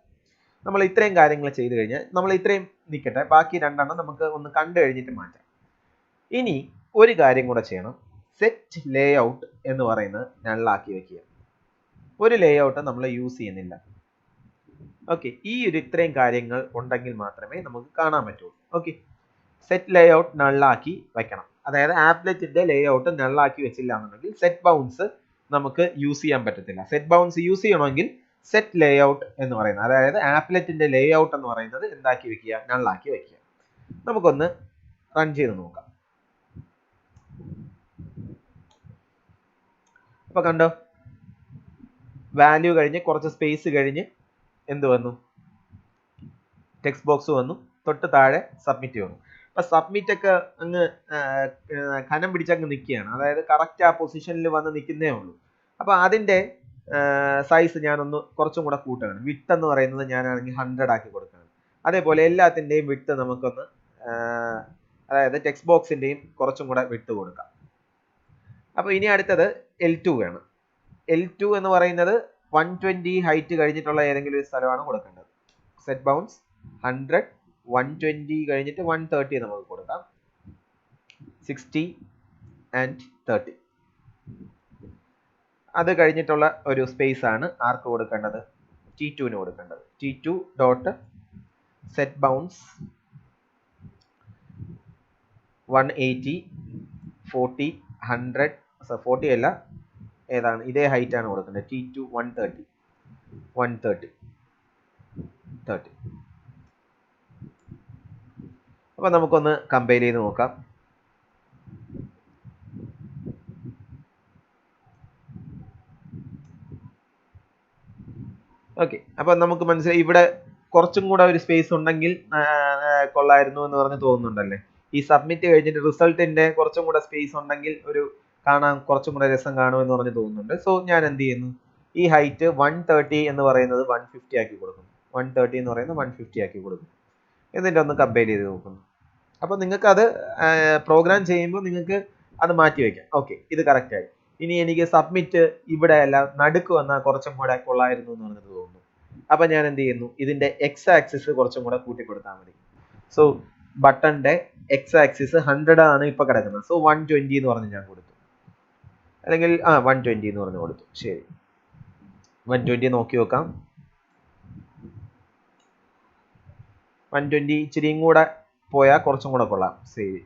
നമ്മൾ ഇത്രയും കാര്യങ്ങൾ ചെയ്ത് കഴിഞ്ഞാൽ നമ്മൾ ഇത്രയും നിൽക്കട്ടെ, ബാക്കി രണ്ടെണ്ണം നമുക്ക് ഒന്ന് കണ്ടു കഴിഞ്ഞിട്ട് മാറ്റാം. ഇനി ഒരു കാര്യം കൂടെ ചെയ്യണം. സെറ്റ് ലേ ഔട്ട് എന്ന് പറയുന്നത് നള്ളാക്കി വെക്കുക. ഒരു ലേ ഔട്ട് നമ്മൾ യൂസ് ചെയ്യുന്നില്ല. ഓക്കെ, ഈ ഒരു ഇത്രയും കാര്യങ്ങൾ ഉണ്ടെങ്കിൽ മാത്രമേ നമുക്ക് കാണാൻ പറ്റുള്ളൂ. ഓക്കെ, സെറ്റ് ലേ ഔട്ട് നള്ളാക്കി വെക്കണം. അതായത് ആപ്ലെറ്റിന്റെ ലേ ഔട്ട് നള്ളാക്കി വെച്ചില്ല എന്നുണ്ടെങ്കിൽ സെറ്റ് ബൗൺസ് നമുക്ക് യൂസ് ചെയ്യാൻ പറ്റത്തില്ല. സെറ്റ് ബൗൺസ് യൂസ് ചെയ്യണമെങ്കിൽ സെറ്റ് ലേ ഔട്ട് എന്ന് പറയുന്നത്, അതായത് ആപ്ലെറ്റിന്റെ ലേ ഔട്ട് എന്ന് പറയുന്നത് എന്താക്കി വെക്കുക? നള്ളാക്കി വെക്കുക. നമുക്കൊന്ന് റൺ ചെയ്ത് നോക്കാം. അപ്പൊ കണ്ടോ, വാല്യൂ കഴിഞ്ഞ് കുറച്ച് സ്പേസ് കഴിഞ്ഞ് എന്ത് വന്നു? ടെക്സ്റ്റ് ബോക്സ് വന്നു. തൊട്ട് താഴെ സബ്മിറ്റ് വന്നു. അപ്പൊ സബ്മിറ്റ് ഒക്കെ അങ്ങ് ഖനം പിടിച്ചങ്ങ് നിൽക്കുകയാണ്. അതായത് കറക്റ്റ് ആ പൊസിഷനിൽ വന്ന് നിൽക്കുന്നേ ഉള്ളൂ. അപ്പൊ അതിന്റെ സൈസ് ഞാനൊന്ന് കുറച്ചും കൂടെ കൂട്ടുകയാണ്. വിഡ്ത്ത് എന്ന് പറയുന്നത് ഞാനാണെങ്കിൽ 100 ആക്കി കൊടുക്കുകയാണ്. അതേപോലെ എല്ലാത്തിന്റെയും വിഡ്ത്ത് നമുക്കൊന്ന് അതായത് ടെക്സ്റ്റ് ബോക്സിന്റെയും കുറച്ചും കൂടെ വിഡ്ത്ത് കൊടുക്കാം. അപ്പൊ ഇനി അടുത്തത് L2 വേണം. L2 എന്ന് പറയുന്നത് 120 ഹൈറ്റ് കഴിഞ്ഞിട്ടുള്ള ഏതെങ്കിലും ഒരു സ്ഥലമാണ് കൊടുക്കേണ്ടത്. സെറ്റ് ബൗൺസ് 100 120 കഴിഞ്ഞിട്ട് 130 നമുക്ക് കൊടുക്കാം. 60 and 30 അത് കഴിഞ്ഞിട്ടുള്ള ഒരു സ്പേസ് ആണ് ആർക്ക് കൊടുക്കേണ്ടത്? T2 ന് കൊടുക്കേണ്ടത്. T2 ഡോട്ട് സെറ്റ് ബൗൺസ് 180 40 100 40 അല്ല, ഏതാണ്? ഇതേ ഹൈറ്റ് ആണ് കൊടുക്കേണ്ടത്. T2 130 130 30. അപ്പൊ നമുക്കൊന്ന് കമ്പയർ ചെയ്ത് നോക്കാം. ഓക്കെ, അപ്പൊ നമുക്ക് മനസ്സിലായി ഇവിടെ കുറച്ചും കൂടെ ഒരു സ്പേസ് ഉണ്ടെങ്കിൽ കൊള്ളായിരുന്നു എന്ന് പറഞ്ഞ് തോന്നുന്നുണ്ടല്ലേ? ഈ സബ്മിറ്റ് കഴിഞ്ഞിട്ട് റിസൾട്ടിന്റെ കുറച്ചും കൂടെ സ്പേസ് ഉണ്ടെങ്കിൽ ഒരു കാണാൻ കുറച്ചും കൂടെ രസം കാണുമെന്ന് പറഞ്ഞ് തോന്നുന്നുണ്ട്. സോ ഞാൻ എന്ത് ചെയ്യുന്നു? ഈ ഹൈറ്റ് 130 എന്ന് പറയുന്നത് 150 ആക്കി കൊടുക്കുന്നു. 130 എന്ന് പറയുന്നത് 150 ആക്കി കൊടുക്കുന്നു. എന്നിട്ട് ഒന്ന് കമ്പയർ ചെയ്ത് നോക്കുന്നു. അപ്പൊ നിങ്ങൾക്ക് അത് പ്രോഗ്രാം ചെയ്യുമ്പോൾ നിങ്ങൾക്ക് അത് മാറ്റി വെക്കാം. ഓക്കെ, ഇത് കറക്റ്റ് ആയി. ഇനി എനിക്ക് സബ്മിറ്റ് ഇവിടെ അല്ല നടുക്ക് വന്നാൽ കുറച്ചും കൂടെ കൊള്ളായിരുന്നു എന്ന് പറഞ്ഞത് തോന്നുന്നു. അപ്പൊ ഞാൻ എന്ത് ചെയ്യുന്നു? ഇതിന്റെ എക്സ് ആക്സിസ് കുറച്ചും കൂടെ കൂട്ടി കൊടുത്താൽ മതി. സോ ബട്ടന്റെ എക്സ് ആക്സിസ് 100 ആണ് ഇപ്പൊ കിടക്കുന്നത്. സോ 120 എന്ന് പറഞ്ഞ് ഞാൻ കൊടുത്തു, അല്ലെങ്കിൽ 120 എന്ന് പറഞ്ഞ് കൊടുത്തു. ശരി, 120 നോക്കി നോക്കാം. 120 ഇച്ചിരിയും കൂടെ പോയാൽ കുറച്ചും കൂടെ കൊള്ളാം. ശരി,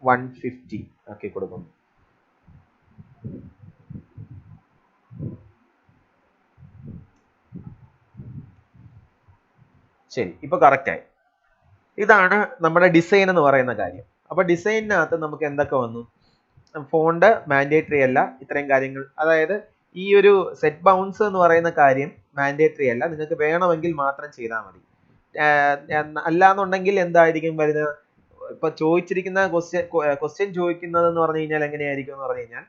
150 ആക്കി കൊടുക്കുന്നു. ശരി, ഇപ്പൊ കറക്റ്റ് ആയി. ഇതാണ് നമ്മുടെ ഡിസൈൻ എന്ന് പറയുന്ന കാര്യം. അപ്പൊ ഡിസൈനിനകത്ത് നമുക്ക് എന്തൊക്കെ വന്നു? ഫോണ്ട് മാൻഡേറ്ററി അല്ല, ഇത്രയും കാര്യങ്ങൾ. അതായത് ഈ ഒരു സെറ്റ് ബൗൺസ് എന്ന് പറയുന്ന കാര്യം മാൻഡേറ്ററി അല്ല, നിങ്ങൾക്ക് വേണമെങ്കിൽ മാത്രം ചെയ്താൽ മതി. അല്ലാന്നുണ്ടെങ്കിൽ എന്തായിരിക്കും വരുന്നത്? ഇപ്പൊ ചോദിച്ചിരിക്കുന്ന ക്വസ്റ്റ്യൻ ചോദിക്കുന്നത് എന്ന് പറഞ്ഞു കഴിഞ്ഞാൽ എങ്ങനെയായിരിക്കും എന്ന് പറഞ്ഞു കഴിഞ്ഞാൽ,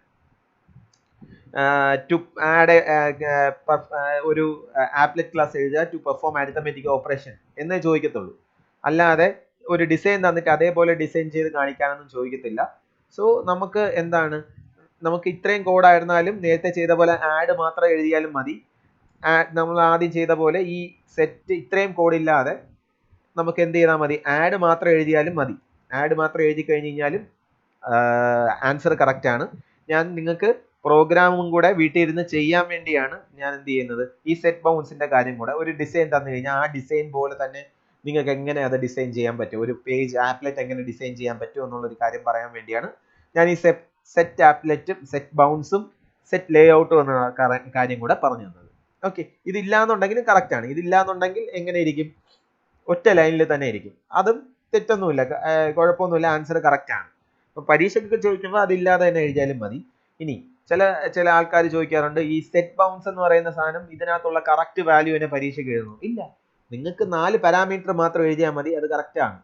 ടു ആഡ് ഒരു ആപ്ലെറ്റ് ക്ലാസ് എഴുതുക ടു പെർഫോം അരിത്തമെറ്റിക് ഓപ്പറേഷൻ എന്നേ ചോദിക്കത്തുള്ളൂ. അല്ലാതെ ഒരു ഡിസൈൻ തന്നിട്ട് അതേപോലെ ഡിസൈൻ ചെയ്ത് കാണിക്കാനൊന്നും ചോദിക്കത്തില്ല. സോ നമുക്ക് എന്താണ്, നമുക്ക് ഇത്രയും കോഡായിരുന്നാലും നേരത്തെ ചെയ്ത പോലെ ആഡ് മാത്രം എഴുതിയാലും മതി. നമ്മൾ ആദ്യം ചെയ്ത പോലെ ഈ സെറ്റ് ഇത്രയും കോഡില്ലാതെ നമുക്ക് എന്ത് ചെയ്താൽ മതി? ആഡ് മാത്രം എഴുതിയാലും മതി. ആഡ് മാത്രം എഴുതി കഴിഞ്ഞ് കഴിഞ്ഞാലും ആൻസർ കറക്റ്റ് ആണ്. ഞാൻ നിങ്ങൾക്ക് പ്രോഗ്രാമും കൂടെ വീട്ടിൽ ഇരുന്ന് ചെയ്യാൻ വേണ്ടിയാണ് ഞാൻ എന്ത് ചെയ്യുന്നത്? ഈ സെറ്റ് ബൗൺസിന്റെ കാര്യം കൂടെ ഒരു ഡിസൈൻ തന്നു കഴിഞ്ഞാൽ ആ ഡിസൈൻ പോലെ തന്നെ നിങ്ങൾക്ക് എങ്ങനെ അത് ഡിസൈൻ ചെയ്യാൻ പറ്റും, ഒരു പേജ് ആപ്ലെറ്റ് എങ്ങനെ ഡിസൈൻ ചെയ്യാൻ പറ്റും എന്നുള്ളൊരു കാര്യം പറയാൻ വേണ്ടിയാണ് ഞാൻ ഈ സെറ്റ് ആപ്ലെറ്റും സെറ്റ് ബൗൺസും സെറ്റ് ലേ ഔട്ടും എന്ന കാര്യം കൂടെ പറഞ്ഞു തന്നത്. ഓക്കെ, ഇതില്ലാന്നുണ്ടെങ്കിൽ കറക്റ്റ് ആണ്. ഇതില്ലാന്നുണ്ടെങ്കിൽ എങ്ങനെ ഇരിക്കും? ഒറ്റ ലൈനിൽ തന്നെ ഇരിക്കും. അതും തെറ്റൊന്നുമില്ല, കുഴപ്പമൊന്നുമില്ല, ആൻസർ കറക്റ്റ് ആണ്. അപ്പൊ പരീക്ഷയ്ക്ക് ചോദിക്കുമ്പോൾ അതില്ലാതെ തന്നെ എഴുതിയാലും മതി. ഇനി ചില ആൾക്കാർ ചോദിക്കാറുണ്ട്, ഈ സെറ്റ് ബൗൺസ് എന്ന് പറയുന്ന സാധനം ഇതിനകത്തുള്ള കറക്റ്റ് വാല്യൂവിനെ പരീക്ഷയ്ക്ക് എഴുതുന്നു. ഇല്ല, നിങ്ങൾക്ക് 4 പാരാമീറ്റർ മാത്രം എഴുതിയാൽ മതി, അത് കറക്റ്റ് ആണ്.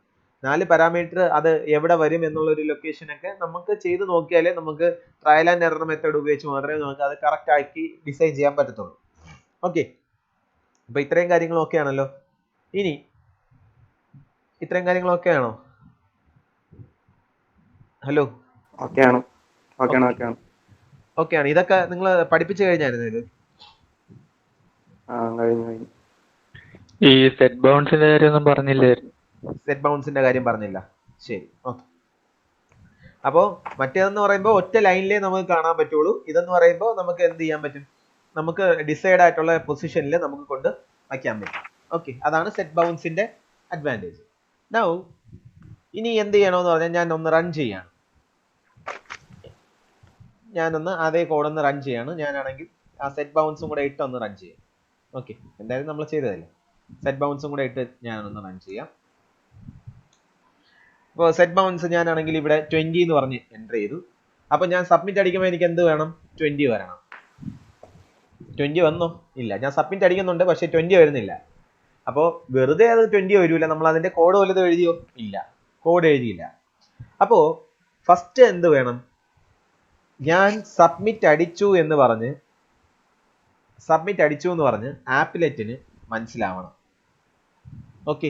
4 പാരാമീറ്റർ അത് എവിടെ വരും എന്നുള്ള ഒരു ലൊക്കേഷൻ ഒക്കെ നമുക്ക് ചെയ്ത് നോക്കിയാലേ നമുക്ക് ട്രയൽ ആൻഡ് എറർ മെത്തേഡ് ഉപയോഗിച്ച് മാത്രമേ നമുക്ക് അത് കറക്റ്റ് ആക്കി ഡിസൈൻ ചെയ്യാൻ പറ്റത്തുള്ളൂ. ഓക്കെ, അപ്പൊ ഇത്രയും കാര്യങ്ങളൊക്കെ ആണല്ലോ. ഇനി ഇത്രയും കാര്യങ്ങളൊക്കെ ആണോ? ഹലോ, ഓക്കെ ആണ്. ഇതൊക്കെ നിങ്ങൾ പഠിപ്പിച്ചു കഴിഞ്ഞായിരുന്നു ഇത്? ഈ സെറ്റ് ബൗൺസിന്റെ കാര്യമൊന്നും പറഞ്ഞില്ലായിരുന്നു. സെറ്റ് ബൗൺസിന്റെ കാര്യം പറഞ്ഞില്ല. ശരി, ഓക്കെ. അപ്പോ മറ്റേതെന്ന് പറയുമ്പോൾ ഒറ്റ ലൈനിലേ നമുക്ക് കാണാൻ പറ്റുള്ളൂ. ഇതെന്ന് പറയുമ്പോൾ നമുക്ക് എന്ത് ചെയ്യാൻ പറ്റും? നമുക്ക് ഡിസൈഡ് ആയിട്ടുള്ള പൊസിഷനിൽ നമുക്ക് കൊണ്ട് വയ്ക്കാൻ പറ്റും. ഓക്കെ, അതാണ് സെറ്റ് ബൗൺസിന്റെ അഡ്വാൻറ്റേജ്. നൗ ഇനി എന്ത് ചെയ്യണമെന്ന് പറഞ്ഞാൽ ഞാൻ ഒന്ന് റൺ ചെയ്യാണ്. ഞാനൊന്ന് അതേ കോഡ് ഒന്ന് റൺ ചെയ്യാണ്. ഞാനാണെങ്കിൽ ആ സെറ്റ് ബൗൺസും കൂടെ ഇട്ട് ഒന്ന് റൺ ചെയ്യാം. ഓക്കെ, എന്തായാലും നമ്മൾ ചെയ്തതല്ലേ. സെറ്റ് ബൗൺസും കൂടെ ഇട്ട് ഞാനൊന്ന് റൺ ചെയ്യാം. അപ്പോൾ സെറ്റ് ബൗൺസ് ഞാനാണെങ്കിൽ ഇവിടെ 20 എന്ന് പറഞ്ഞ് എൻ്റർ ചെയ്തു. അപ്പോൾ ഞാൻ സബ്മിറ്റ് അടിക്കുമ്പോൾ എനിക്ക് എന്ത് വേണം? 20 വരണം. 20 വന്നോ? ഇല്ല. ഞാൻ സബ്മിറ്റ് അടിക്കുന്നുണ്ട്, പക്ഷേ 20 വരുന്നില്ല. അപ്പോൾ വെറുതെ അത് 20 വരില്ല. നമ്മൾ അതിന്റെ കോഡ് വല്ലതും എഴുതിയോ? ഇല്ല, കോഡ് എഴുതിയില്ല. അപ്പോൾ ഫസ്റ്റ് എന്ത് വേണം? ഞാൻ സബ്മിറ്റ് അടിച്ചു എന്ന് പറഞ്ഞ് ആപ്ലെറ്റിന് മനസ്സിലാവണം. ഓക്കെ,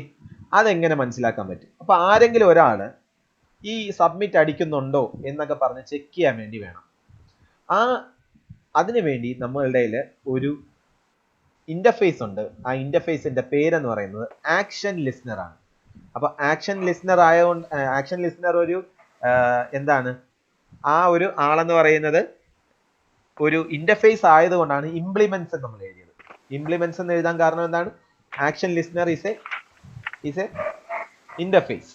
അതെങ്ങനെ മനസ്സിലാക്കാൻ പറ്റും? അപ്പൊ ആരെങ്കിലും ഒരാള് ഈ സബ്മിറ്റ് അടിക്കുന്നുണ്ടോ എന്നൊക്കെ പറഞ്ഞ് ചെക്ക് ചെയ്യാൻ വേണ്ടി വേണം. അതിനു വേണ്ടി നമ്മളുടെ ഒരു ഇന്റർഫേസ് ഉണ്ട്. ആ ഇന്റർഫേസിന്റെ പേരെന്ന് പറയുന്നത് ആക്ഷൻ ലിസ്ണർ ആണ്. അപ്പൊ ആക്ഷൻ ലിസ്ണർ ആയതുകൊണ്ട് ആക്ഷൻ ലിസ്ണർ ഒരു എന്താണ്, ആ ഒരു ആളെന്ന് പറയുന്നത് ഒരു ഇന്റർഫേസ് ആയതുകൊണ്ടാണ് ഇംപ്ലിമെന്റ്സ് നമ്മൾ എഴുതിയത്. ഇംപ്ലിമെന്റ്സ് എന്ന് എഴുതാൻ കാരണം എന്താണ്? Action listener is A interface.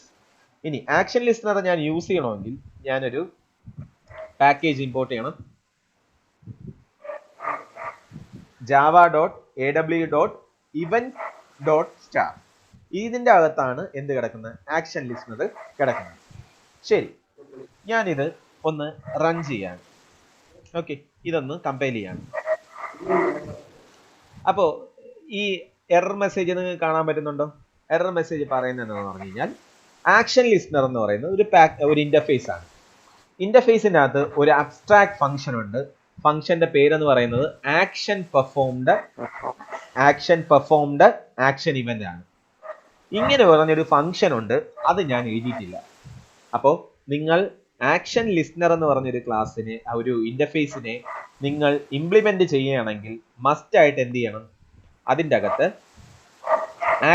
ഇനി ആക്ഷൻ ലിസ്ണർ ഞാൻ യൂസ് ചെയ്യണമെങ്കിൽ ഞാനൊരു പാക്കേജ് ഇമ്പോർട്ട് ചെയ്യണം. java.aw.event.star. ഇതിന്റെ അകത്താണ് എന്ത് കിടക്കുന്നത്? ആക്ഷൻ ലിസ്ണർ കിടക്കുന്നത്. ശരി, ഞാനിത് ഒന്ന് റൺ ചെയ്യാണ്. ഓക്കെ, ഇതൊന്ന് കമ്പൈൽ ചെയ്യാണ്. അപ്പോ ഈ എറർ മെസ്സേജ് നിങ്ങൾക്ക് കാണാൻ പറ്റുന്നുണ്ടോ? എറർ മെസ്സേജ് പറയുന്നത് എന്താണെന്ന് പറഞ്ഞു കഴിഞ്ഞാൽ ആക്ഷൻ ലിസ്ണർ എന്ന് പറയുന്നത് ഒരു ഇന്റർഫേസ് ആണ്. ഇന്റർഫേസിന്റെ അകത്ത് ഒരു അബ്സ്ട്രാക്ട് ഫംഗ്ഷൻ ഉണ്ട്. ഫംഗ്ഷന്റെ പേരെന്ന് പറയുന്നത് ആക്ഷൻ പെർഫോംഡ് ആക്ഷൻ ഇവന്റ് ആണ്. ഇങ്ങനെ പറഞ്ഞൊരു ഫംഗ്ഷൻ ഉണ്ട്, അത് ഞാൻ എഴുതിയിട്ടില്ല. അപ്പോൾ നിങ്ങൾ ആക്ഷൻ ലിസ്ണർ എന്ന് പറഞ്ഞൊരു ക്ലാസ്സിനെ, ഒരു ഇന്റർഫേസിനെ നിങ്ങൾ ഇംപ്ലിമെന്റ് ചെയ്യുകയാണെങ്കിൽ മസ്റ്റ് ആയിട്ട് എന്ത് ചെയ്യണം? അതിൻ്റെ അകത്ത്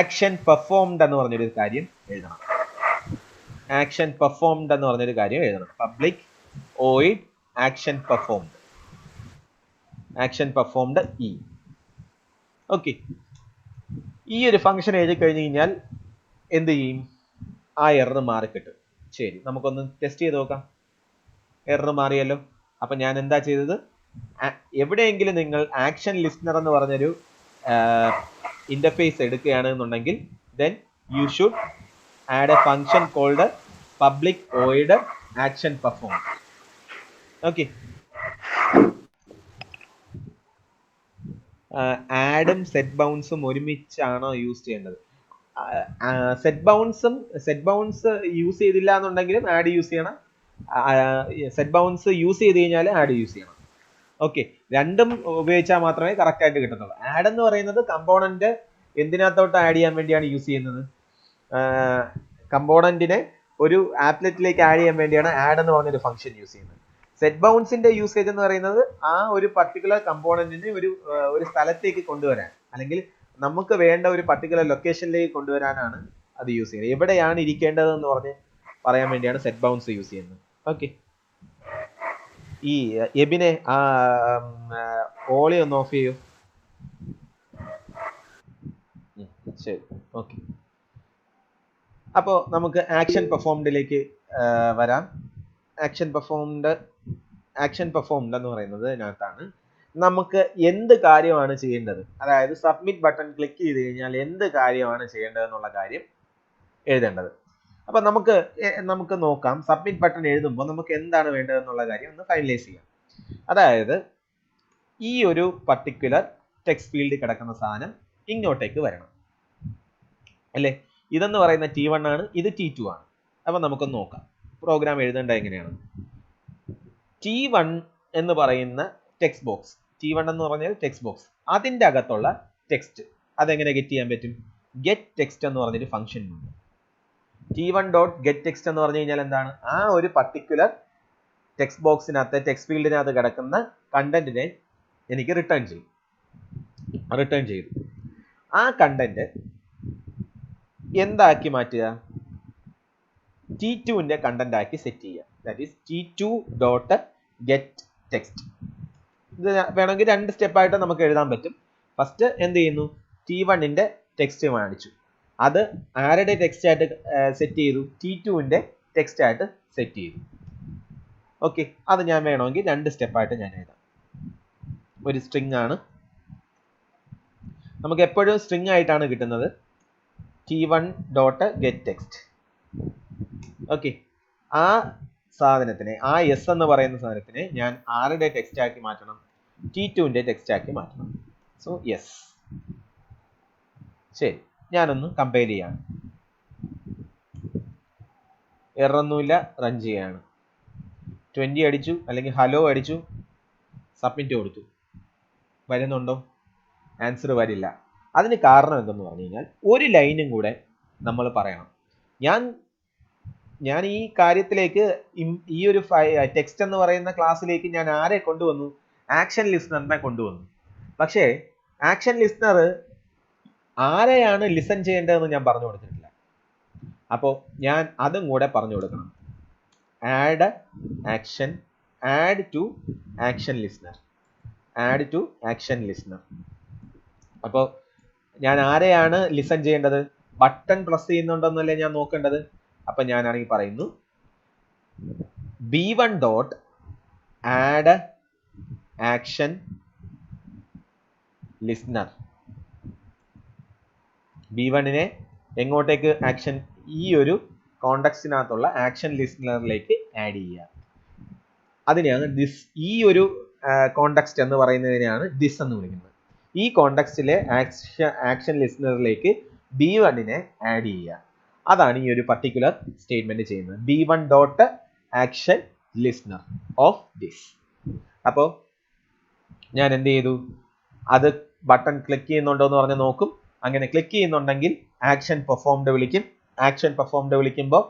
ആക്ഷൻ പെർഫോംഡ് എന്ന് പറഞ്ഞൊരു കാര്യം എഴുതണം. ആക്ഷൻ പെർഫോംഡ് എന്ന് പറഞ്ഞൊരു കാര്യം എഴുതണം. Public void action performed E. Okay, ഈ ഒരു ഫംഗ്ഷൻ എഴുതി കഴിഞ്ഞ് കഴിഞ്ഞാൽ എന്ത് ചെയ്യും? ആ എറർ മാറി കിട്ടും. ശരി, നമുക്കൊന്ന് ടെസ്റ്റ് ചെയ്ത് നോക്കാം. എറർ മാറിയല്ലോ. അപ്പൊ ഞാൻ എന്താ ചെയ്തത്? എവിടെയെങ്കിലും നിങ്ങൾ ആക്ഷൻ ലിസ്ണർ എന്ന് പറഞ്ഞൊരു ഇന്റർഫേസ് എടുക്കുകയാണെന്നുണ്ടെങ്കിൽ then you should add a function called public void action performed. Okay, ആഡും സെറ്റ് ബൗൺസും ഒരുമിച്ചാണോ യൂസ് ചെയ്യേണ്ടത്? സെറ്റ് ബൗൺസ് യൂസ് ചെയ്തില്ല എന്നുണ്ടെങ്കിലും ആഡ് യൂസ് ചെയ്യണം. സെറ്റ് ബൗൺസ് യൂസ് ചെയ്ത് കഴിഞ്ഞാൽ ആഡ് യൂസ് ചെയ്യണം. ഓക്കെ, രണ്ടും ഉപയോഗിച്ചാൽ മാത്രമേ കറക്റ്റ് ആയിട്ട് കിട്ടത്തുള്ളൂ. ആഡ് എന്ന് പറയുന്നത് കമ്പോണന്റ് എന്തിനകത്തോട്ട് ആഡ് ചെയ്യാൻ വേണ്ടിയാണ് യൂസ് ചെയ്യുന്നത്? കമ്പോണന്റിനെ ഒരു ആപ്ലെറ്റിലേക്ക് ആഡ് ചെയ്യാൻ വേണ്ടിയാണ് ആഡ് എന്ന് പറഞ്ഞൊരു ഫംഗ്ഷൻ യൂസ് ചെയ്യുന്നത്. സെറ്റ് ബൗൺസിന്റെ യൂസേജ് എന്ന് പറയുന്നത് ആ ഒരു പർട്ടിക്കുലർ കമ്പോണന്റിനെ ഒരു സ്ഥലത്തേക്ക് കൊണ്ടുവരാൻ, അല്ലെങ്കിൽ നമുക്ക് വേണ്ട ഒരു പർട്ടിക്കുലർ ലൊക്കേഷനിലേക്ക് കൊണ്ടുവരാനാണ് അത് യൂസ് ചെയ്യുന്നത്. എവിടെയാണ് ഇരിക്കേണ്ടതെന്ന് പറയാൻ വേണ്ടിയാണ് സെറ്റ് ബൗൺസ് യൂസ് ചെയ്യുന്നത്. ഓക്കെ, ഈ എബിനെ ഓളി ഒന്ന് ഓഫ് ചെയ്യൂ. ശരി, ഓക്കെ. അപ്പോൾ നമുക്ക് ആക്ഷൻ പെർഫോംഡിലേക്ക് വരാം. ആക്ഷൻ പെർഫോംഡ് എന്ന് പറയുന്നത് ഇതിനകത്താണ് നമുക്ക് എന്ത് കാര്യമാണ് ചെയ്യേണ്ടത്, അതായത് സബ്മിറ്റ് ബട്ടൺ ക്ലിക്ക് ചെയ്ത് കഴിഞ്ഞാൽ എന്ത് കാര്യമാണ് ചെയ്യേണ്ടത് എന്നുള്ള കാര്യം എഴുതേണ്ടത്. അപ്പൊ നമുക്ക് നോക്കാം. സബ്മിറ്റ് ബട്ടൺ എഴുതുമ്പോൾ നമുക്ക് എന്താണ് വേണ്ടത് എന്നുള്ള കാര്യം ഒന്ന് ഫൈനലൈസ് ചെയ്യാം. അതായത് ഈ ഒരു പർട്ടിക്കുലർ ടെക്സ്റ്റ് ഫീൽഡിൽ കിടക്കുന്ന സാധനം ഇങ്ങോട്ടേക്ക് വരണം, അല്ലേ? ഇതെന്ന് പറയുന്ന T1 ആണ്, ഇത് T2 ആണ്. അപ്പോൾ നമുക്കൊന്ന് നോക്കാം പ്രോഗ്രാം എഴുതേണ്ടത് എങ്ങനെയാണ്. T1 എന്ന് പറയുന്ന ടെക്സ്റ്റ് ബോക്സ്, T1 എന്ന് പറഞ്ഞാൽ ടെക്സ്റ്റ് ബോക്സ്, അതിൻ്റെ അകത്തുള്ള ടെക്സ്റ്റ് അതെങ്ങനെ ഗെറ്റ് ചെയ്യാൻ പറ്റും? ഗെറ്റ് ടെക്സ്റ്റ് എന്ന് പറഞ്ഞൊരു ഫംഗ്ഷൻ ഉണ്ട്. T1 ഡോട്ട് ഗെറ്റ് ടെക്സ്റ്റ് എന്ന് പറഞ്ഞു കഴിഞ്ഞാൽ എന്താണ്? ആ ഒരു പർട്ടിക്കുലർ ടെക്സ്റ്റ് ബോക്സിനകത്ത് ടെക്സ്റ്റ് ഫീൽഡിനകത്ത് കിടക്കുന്ന കണ്ടന്റിനെ എനിക്ക് റിട്ടേൺ ചെയ്യും. ചെയ്തു ആ കണ്ടന്റ് എന്താക്കി മാറ്റുക? T2ന്റെ കണ്ടന്റ് ആക്കി സെറ്റ് ചെയ്യുക. That is T2 dot get text. ഇത് വേണമെങ്കിൽ 2 സ്റ്റെപ്പായിട്ട് നമുക്ക് എഴുതാൻ പറ്റും. ഫസ്റ്റ് എന്ത് ചെയ്യുന്നു? T1ന്റെ ടെക്സ്റ്റ് കാണിച്ചു, അത് ആരുടെ ടെക്സ്റ്റ് ആയിട്ട് സെറ്റ് ചെയ്തു? T2ന്റെ ടെക്സ്റ്റ് ആയിട്ട് സെറ്റ് ചെയ്തു. ഓക്കെ, അത് ഞാൻ വേണമെങ്കിൽ 2 സ്റ്റെപ്പായിട്ട് ഞാൻ എഴുതാം. ഒരു സ്ട്രിങ് ആണ്, നമുക്ക് എപ്പോഴും സ്ട്രിങ് ആയിട്ടാണ് കിട്ടുന്നത്. T1 dot get text. Okay, ആ സാധനത്തിനെ, ആ എസ് എന്ന് പറയുന്ന സാധനത്തിനെ ഞാൻ ആരുടെ ടെക്സ്റ്റ് ആക്കി മാറ്റണം? T2ന്റെ ടെക്സ്റ്റ് ആക്കി മാറ്റണം. So yes. ശരി, ഞാനൊന്ന് കമ്പൈൽ ചെയ്യാണ്. എററൊന്നുമില്ല, റൺ ചെയ്യാണ്. 20 അടിച്ചു, അല്ലെങ്കിൽ ഹലോ അടിച്ചു, സബ്മിറ്റ് കൊടുത്തു. വരുന്നുണ്ടോ? ആൻസർ വരില്ല. അതിന് കാരണം എന്തെന്ന് പറഞ്ഞു കഴിഞ്ഞാൽ ഒരു ലൈനും കൂടെ നമ്മൾ പറയണം. ഞാൻ ഈ കാര്യത്തിലേക്ക്, ഈ ഒരു ടെക്സ്റ്റ് എന്ന് പറയുന്ന ക്ലാസ്സിലേക്ക് ഞാൻ ആരെ കൊണ്ടുവന്നു? ആക്ഷൻ ലിസ്ണറിനെ കൊണ്ടുവന്നു. പക്ഷേ ആക്ഷൻ ലിസ്ണർ ആരെയാണ് ലിസൺ ചെയ്യേണ്ടതെന്ന് ഞാൻ പറഞ്ഞു കൊടുത്തിട്ടില്ല. അപ്പോൾ ഞാൻ അതും കൂടെ പറഞ്ഞു കൊടുക്കണം. Add action, add to action listener, add to action listener. അപ്പോൾ ഞാൻ ആരെയാണ് ലിസൺ ചെയ്യേണ്ടത്? ബട്ടൺ പ്രസ് ചെയ്യുന്നുണ്ടോന്നല്ലേ ഞാൻ നോക്കേണ്ടത്. അപ്പൊ ഞാനാണെങ്കിൽ പറയുന്നു B1 dot add action listener. B1നെ എങ്ങോട്ടേക്ക്? ആക്ഷൻ, ഈ ഒരു കോണ്ടക്സ്റ്റിനകത്തുള്ള ആക്ഷൻ ലിസ്ണറിലേക്ക് ആഡ് ചെയ്യുക. അതിനെയാണ് ദിസ്, ഈ ഒരു കോണ്ടക്സ്റ്റ് എന്ന് പറയുന്നതിനെയാണ് ദിസ് എന്ന് വിളിക്കുന്നത്. ഈ കോണ്ടക്സ്റ്റിലെ ആക്ഷൻ ലിസ്ണറിലേക്ക് B1നെ ആഡ് ചെയ്യുക. അതാണ് ഈ ഒരു പർട്ടിക്കുലർ സ്റ്റേറ്റ്മെന്റ് ചെയ്യുന്നത്. B1 dot action listener of this. അപ്പോൾ ഞാൻ എന്ത് ചെയ്തു? അത് ബട്ടൺ ക്ലിക്ക് ചെയ്യുന്നുണ്ടോ എന്ന് പറഞ്ഞ് നോക്കും. അങ്ങനെ ക്ലിക്ക് ചെയ്യുന്നുണ്ടെങ്കിൽ ആക്ഷൻ പെർഫോംഡ് വിളിക്കും. ആക്ഷൻ പെർഫോംഡ് വിളിക്കുമ്പോൾ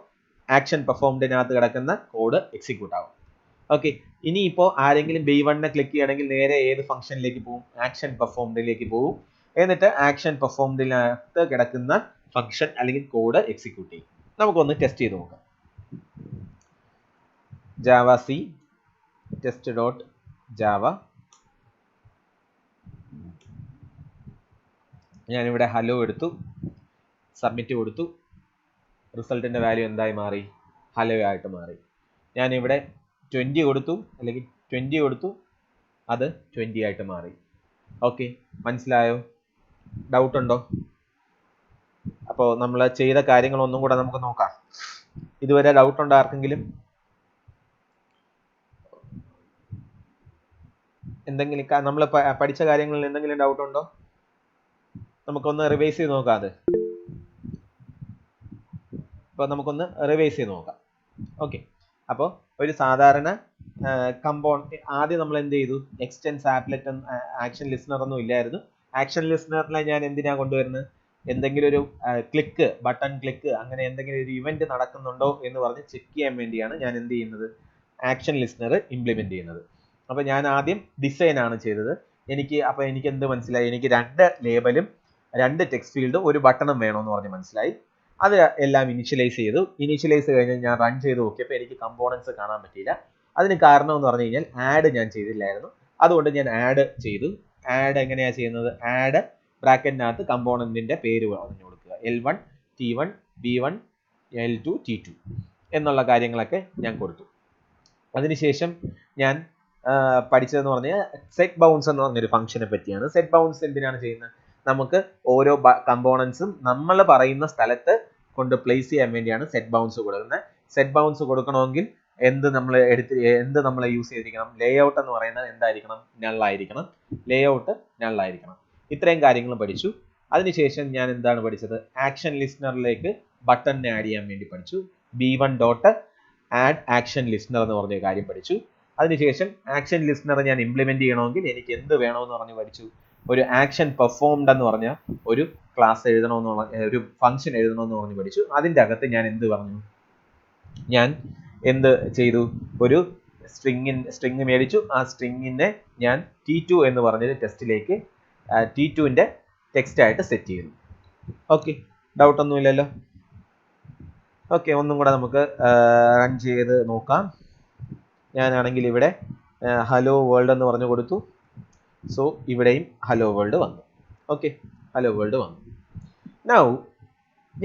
ആക്ഷൻ പെർഫോംഡിനകത്ത് കിടക്കുന്ന കോഡ് എക്സിക്യൂട്ട് ആവും. ഓക്കെ, ഇനിയിപ്പോൾ ആരെങ്കിലും B1നെ ക്ലിക്ക് ചെയ്യണമെങ്കിൽ നേരെ ഏത് ഫംഗ്ഷനിലേക്ക് പോകും? ആക്ഷൻ പെർഫോംഡിലേക്ക് പോകും. എന്നിട്ട് ആക്ഷൻ പെർഫോംഡിനകത്ത് കിടക്കുന്ന ഫംഗ്ഷൻ അല്ലെങ്കിൽ കോഡ് എക്സിക്യൂട്ട് ചെയ്യും. നമുക്കൊന്ന് ടെസ്റ്റ് ചെയ്ത് നോക്കാം. Java C test dot Java. ഞാനിവിടെ ഹലോ എടുത്തു, സബ്മിറ്റ് കൊടുത്തു. റിസൾട്ടിന്റെ വാല്യൂ എന്തായി മാറി? ഹലോ ആയിട്ട് മാറി. ഞാനിവിടെ 20 കൊടുത്തു, അല്ലെങ്കിൽ 20 കൊടുത്തു, അത് 20 ആയിട്ട് മാറി. ഓക്കെ, മനസ്സിലായോ? ഡൗട്ട് ഉണ്ടോ? അപ്പോൾ നമ്മൾ ചെയ്ത കാര്യങ്ങൾ ഒന്നും കൂടെ നമുക്ക് നോക്കാം. ഇതുവരെ ഡൗട്ട് ഉണ്ടോ ആർക്കെങ്കിലും? എന്തെങ്കിലും നമ്മൾ പഠിച്ച കാര്യങ്ങളിൽ എന്തെങ്കിലും ഡൗട്ട് ഉണ്ടോ? നമുക്കൊന്ന് റിവൈസ് ചെയ്ത് നോക്കാം. അത് അപ്പോൾ നമുക്കൊന്ന് റിവൈസ് ചെയ്ത് നോക്കാം. ഓക്കെ, അപ്പോൾ ഒരു സാധാരണ ആദ്യം നമ്മൾ എന്ത് ചെയ്തു? എക്സ്റ്റെൻസ് ആപ്ലെറ്റ് ആക്ഷൻ ലിസ്ണർ ഒന്നും ഇല്ലായിരുന്നു. ആക്ഷൻ ലിസ്ണറിനെ ഞാൻ എന്തിനാ കൊണ്ടുവരുന്നത്? എന്തെങ്കിലും ഒരു ക്ലിക്ക്, ബട്ടൺ ക്ലിക്ക്, അങ്ങനെ എന്തെങ്കിലും ഒരു ഇവന്റ് നടക്കുന്നുണ്ടോ എന്ന് പറഞ്ഞ് ചെക്ക് ചെയ്യാൻ വേണ്ടിയാണ് ഞാൻ എന്ത് ചെയ്യുന്നത്? ആക്ഷൻ ലിസ്ണർ ഇംപ്ലിമെന്റ് ചെയ്യുന്നത്. അപ്പൊ ഞാൻ ആദ്യം ഡിസൈൻ ആണ് ചെയ്തത്. എനിക്ക് എന്ത് മനസ്സിലായി? എനിക്ക് 2 ലേബലും 2 ടെക്സ്റ്റ് ഫീൽഡും ഒരു ബട്ടണും വേണമെന്ന് പറഞ്ഞ് മനസ്സിലായി. അത് എല്ലാം ഇനിഷ്യലൈസ് ചെയ്തു. ഇനിഷ്യലൈസ് കഴിഞ്ഞ് ഞാൻ റൺ ചെയ്ത് നോക്കിയപ്പോൾ എനിക്ക് കമ്പോണൻസ് കാണാൻ പറ്റിയില്ല. അതിന് കാരണം എന്ന് പറഞ്ഞു കഴിഞ്ഞാൽ ആഡ് ഞാൻ ചെയ്തില്ലായിരുന്നു. അതുകൊണ്ട് ഞാൻ ആഡ് ചെയ്തു. ആഡ് എങ്ങനെയാ ചെയ്യുന്നത്? ആഡ് ബ്രാക്കറ്റിനകത്ത് കമ്പോണന്റിന്റെ പേര് പറഞ്ഞു കൊടുക്കുക. L1 T1 B1 L2 T2 എന്നുള്ള കാര്യങ്ങളൊക്കെ ഞാൻ കൊടുത്തു. അതിനുശേഷം ഞാൻ പഠിച്ചതെന്ന് പറഞ്ഞാൽ സെറ്റ് ബൗൺസ് എന്ന് പറഞ്ഞൊരു ഫംഗ്ഷനെ പറ്റിയാണ്. സെറ്റ് ബൗൺസ് എന്തിനാണ് ചെയ്യുന്നത്? നമുക്ക് ഓരോ കമ്പോണൻസും നമ്മൾ പറയുന്ന സ്ഥലത്ത് കൊണ്ട് പ്ലേസ് ചെയ്യാൻ വേണ്ടിയാണ് സെറ്റ് ബൗൺസ് കൊടുക്കുന്നത്. സെറ്റ് ബൗൺസ് കൊടുക്കണമെങ്കിൽ എന്ത് നമ്മൾ യൂസ് ചെയ്തിരിക്കണം? ലേഔട്ട് എന്ന് പറയുന്നത് എന്തായിരിക്കണം? നൾ ആയിരിക്കണം. ലേഔട്ട് നൾ ആയിരിക്കണം. ഇത്രയും കാര്യങ്ങൾ പഠിച്ചു. അതിനുശേഷം ഞാൻ എന്താണ് പഠിച്ചത്? ആക്ഷൻ ലിസ്ണറിലേക്ക് ബട്ടണിനെ ആഡ് ചെയ്യാൻ വേണ്ടി പഠിച്ചു. b1 dot add action listener എന്ന് പറഞ്ഞ കാര്യം പഠിച്ചു. അതിനുശേഷം ആക്ഷൻ ലിസ്ണർ ഞാൻ ഇംപ്ലിമെന്റ് ചെയ്യണമെങ്കിൽ എനിക്ക് എന്ത് വേണമെന്ന് പറഞ്ഞ് പഠിച്ചു. ഒരു ആക്ഷൻ പെർഫോംഡ് എന്ന് പറഞ്ഞ ഒരു ക്ലാസ് എഴുതണമെന്നുള്ള ഒരു ഫംഗ്ഷൻ എഴുതണമെന്ന് പറഞ്ഞ് പഠിച്ചു. അതിൻ്റെ അകത്ത് ഞാൻ എന്ത് പറഞ്ഞു? ഞാൻ എന്ത് ചെയ്തു? ഒരു സ്ട്രിങ് മേടിച്ചു. ആ സ്ട്രിങ്ങിനെ ഞാൻ t2 എന്ന് പറഞ്ഞൊരു ടെസ്റ്റിലേക്ക് t2ന്റെ ടെക്സ്റ്റ് ആയിട്ട് സെറ്റ് ചെയ്തു. ഓക്കെ, ഡൗട്ട് ഒന്നുമില്ലല്ലോ? ഓക്കെ, ഒന്നും കൂടെ നമുക്ക് റൺ ചെയ്ത് നോക്കാം. ഞാനാണെങ്കിൽ ഇവിടെ ഹലോ വേൾഡ് എന്ന് പറഞ്ഞു കൊടുത്തു. സോ ഇവിടെയും ഹലോ വേൾഡ് വന്നു. ഓക്കെ, ഹലോ വേൾഡ് വന്നു. നൗ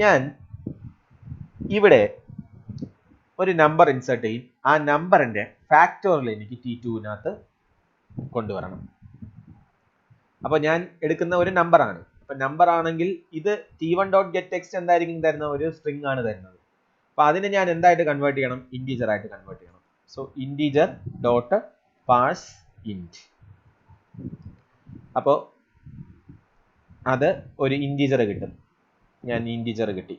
ഞാൻ ഇവിടെ ഒരു നമ്പർ ഇൻസേർട്ട് ചെയ്യും. ആ നമ്പറിന്റെ ഫാക്ടോറിയൽ എനിക്ക് t2വിനകത്ത് കൊണ്ടുവരണം. അപ്പൊ ഞാൻ എടുക്കുന്ന ഒരു നമ്പറാണ്. അപ്പൊ നമ്പർ ആണെങ്കിൽ ഇത് t1 ഡോട്ട് ഗെറ്റ് ടെക്സ്റ്റ് എന്തായിരിക്കും തരുന്നത്? ഒരു സ്ട്രിംഗ് ആണ് തരുന്നത്. അപ്പൊ അതിനെ ഞാൻ എന്തായിട്ട് കൺവേർട്ട് ചെയ്യണം? ഇന്റീജർ ആയിട്ട് കൺവേർട്ട് ചെയ്യണം. So integer dot parse int. അപ്പോൾ അത് ഒരു ഇന്റീജർ കിട്ടും. ഞാൻ ഇന്റീജർ കിട്ടി.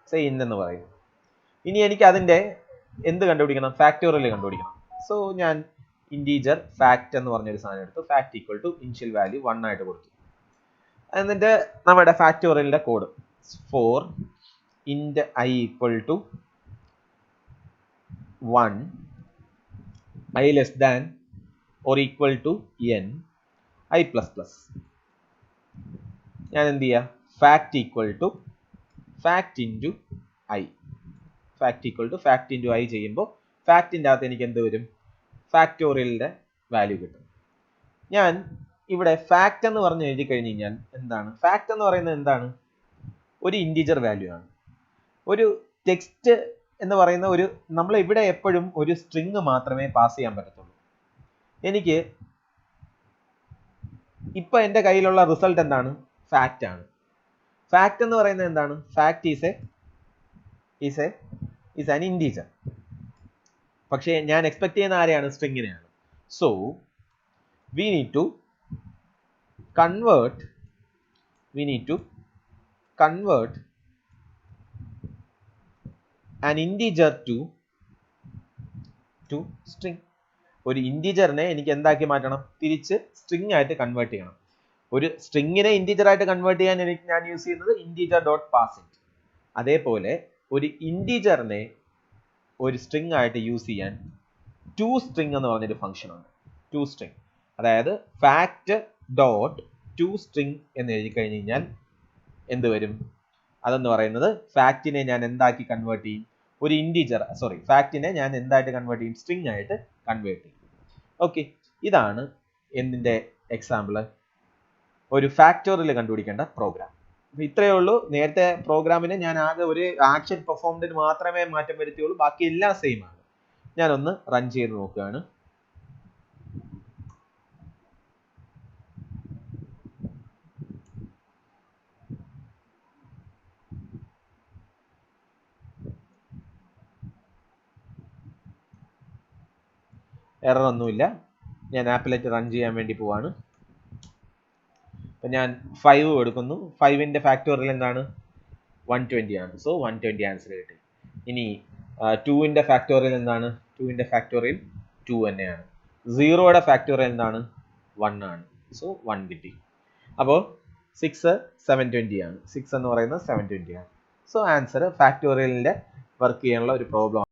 സേ ഇൻ എന്ന് പറയുന്നു. ഇനി എനിക്ക് അതിന്റെ എന്ത് കണ്ടുപിടിക്കണം? ഫാക്ടോറിയൽ കണ്ടുപിടിക്കണം. സോ ഞാൻ ഇന്റീജർ ഫാക്ട് എന്ന് പറഞ്ഞൊരു സാധനം എടുത്തു. Fact equal to initial value 1 ആയിട്ട് കൊടുത്തു. എന്നിട്ട് നമ്മുടെ ഫാക്ടോറിയലിന്റെ code for int I equal to 1, i less than or equal to n, i plus plus. ഞാൻ എന്ത് ചെയ്യാം? Fact equal to fact into I. Fact equal to fact into I ചെയ്യുമ്പോൾ ഫാക്ടിൻ്റെ അകത്ത് എനിക്ക് എന്ത് വരും? ഫാക്ടോറിയലിൻ്റെ വാല്യൂ കിട്ടും. ഞാൻ ഇവിടെ ഫാക്ട് എന്ന് പറഞ്ഞ് എഴുതി കഴിഞ്ഞ് കഴിഞ്ഞാൽ എന്താണ്? ഫാക്ട് എന്ന് പറയുന്നത് എന്താണ്? ഒരു ഇൻറ്റീജർ വാല്യൂ ആണ്. ഒരു ടെക്സ്റ്റ് എന്ന് പറയുന്ന ഒരു നമ്മൾ ഇവിടെ എപ്പോഴും ഒരു സ്ട്രിങ് മാത്രമേ പാസ് ചെയ്യാൻ പറ്റത്തുള്ളൂ. എനിക്ക് ഇപ്പൊ എൻ്റെ കയ്യിലുള്ള റിസൾട്ട് എന്താണ്? ഫാക്ട് ആണ്. ഫാക്ട് എന്ന് പറയുന്നത് എന്താണ്? Fact is an integer. പക്ഷേ ഞാൻ എക്സ്പെക്ട് ചെയ്യുന്ന ആരെയാണ്? സ്ട്രിങ്ങിനെയാണ്. So we need to convert an integer to string. ഒരു ഇന്റീജറിനെ എനിക്ക് എന്താക്കി മാറ്റണം? തിരിച്ച് സ്ട്രിങ് ആയിട്ട് കൺവേർട്ട് ചെയ്യണം. ഒരു സ്ട്രിങ്ങിനെ ഇന്റീജർ ആയിട്ട് കൺവേർട്ട് ചെയ്യാൻ ഞാൻ യൂസ് ചെയ്യുന്നത് ഇന്റീജർ ഡോട്ട് പാസ് ഇറ്റ്. അതേപോലെ ഒരു ഇന്റീജറിനെ ഒരു സ്ട്രിങ് ആയിട്ട് യൂസ് ചെയ്യാൻ ടു സ്ട്രിങ് എന്ന് പറഞ്ഞൊരു ഫംഗ്ഷൻ ഉണ്ട്. ടു സ്ട്രിങ്, അതായത് ഫാക്ട് ഡോട്ട് ടു സ്ട്രിങ് എന്ന് എഴുതി കഴിഞ്ഞ് കഴിഞ്ഞാൽ എന്ത് വരും? അതെന്ന് പറയുന്നത് ഫാക്റ്റിനെ ഞാൻ എന്താക്കി കൺവേർട്ട് ചെയ്യും? ഒരു ഇന്റീജർ ഫാക്റ്റിനെ ഞാൻ എന്തായിട്ട് കൺവേർട്ട് ചെയ്യും? സ്ട്രിങ് ആയിട്ട് കൺവേർട്ട് ചെയ്യും. ഓക്കെ, ഇതാണ് എന്തിന്റെ എക്സാമ്പിൾ? ഒരു ഫാക്ടോറിയൽ കണ്ടുപിടിക്കേണ്ട പ്രോഗ്രാം. അപ്പൊ ഇത്രയേ ഉള്ളൂ. നേരത്തെ പ്രോഗ്രാമിന് ഞാൻ ആകെ ഒരു ആക്ഷൻ പെർഫോംഡിന് മാത്രമേ മാറ്റം വരുത്തിയുള്ളൂ. ബാക്കി എല്ലാം സെയിം ആണ്. ഞാനൊന്ന് റൺ ചെയ്ത് നോക്കുകയാണ്. എറർ ഒന്നുമില്ല. ഞാൻ ആപ്പിലെറ്റ് റൺ ചെയ്യാൻ വേണ്ടി പോവാണ്. അപ്പം ഞാൻ 5 എടുക്കുന്നു. 5ന്റെ ഫാക്ടോറിയൽ എന്താണ്? 120 ആണ്. സോ 120 ആൻസർ കിട്ടി. ഇനി 2ന്റെ ഫാക്ടോറിയൽ എന്താണ്? 2ന്റെ ഫാക്ടോറിയൽ 2 തന്നെയാണ്. 0യുടെ ഫാക്ടോറിയൽ എന്താണ്? 1 ആണ്. സോ 1 കിട്ടി. അപ്പോൾ 6 720 ആണ്. 6 എന്ന് പറയുന്നത് 720 ആണ്. സോ ആൻസർ ഫാക്ടോറിയലിന്റെ വർക്ക് ചെയ്യാനുള്ള ഒരു പ്രോബ്ലം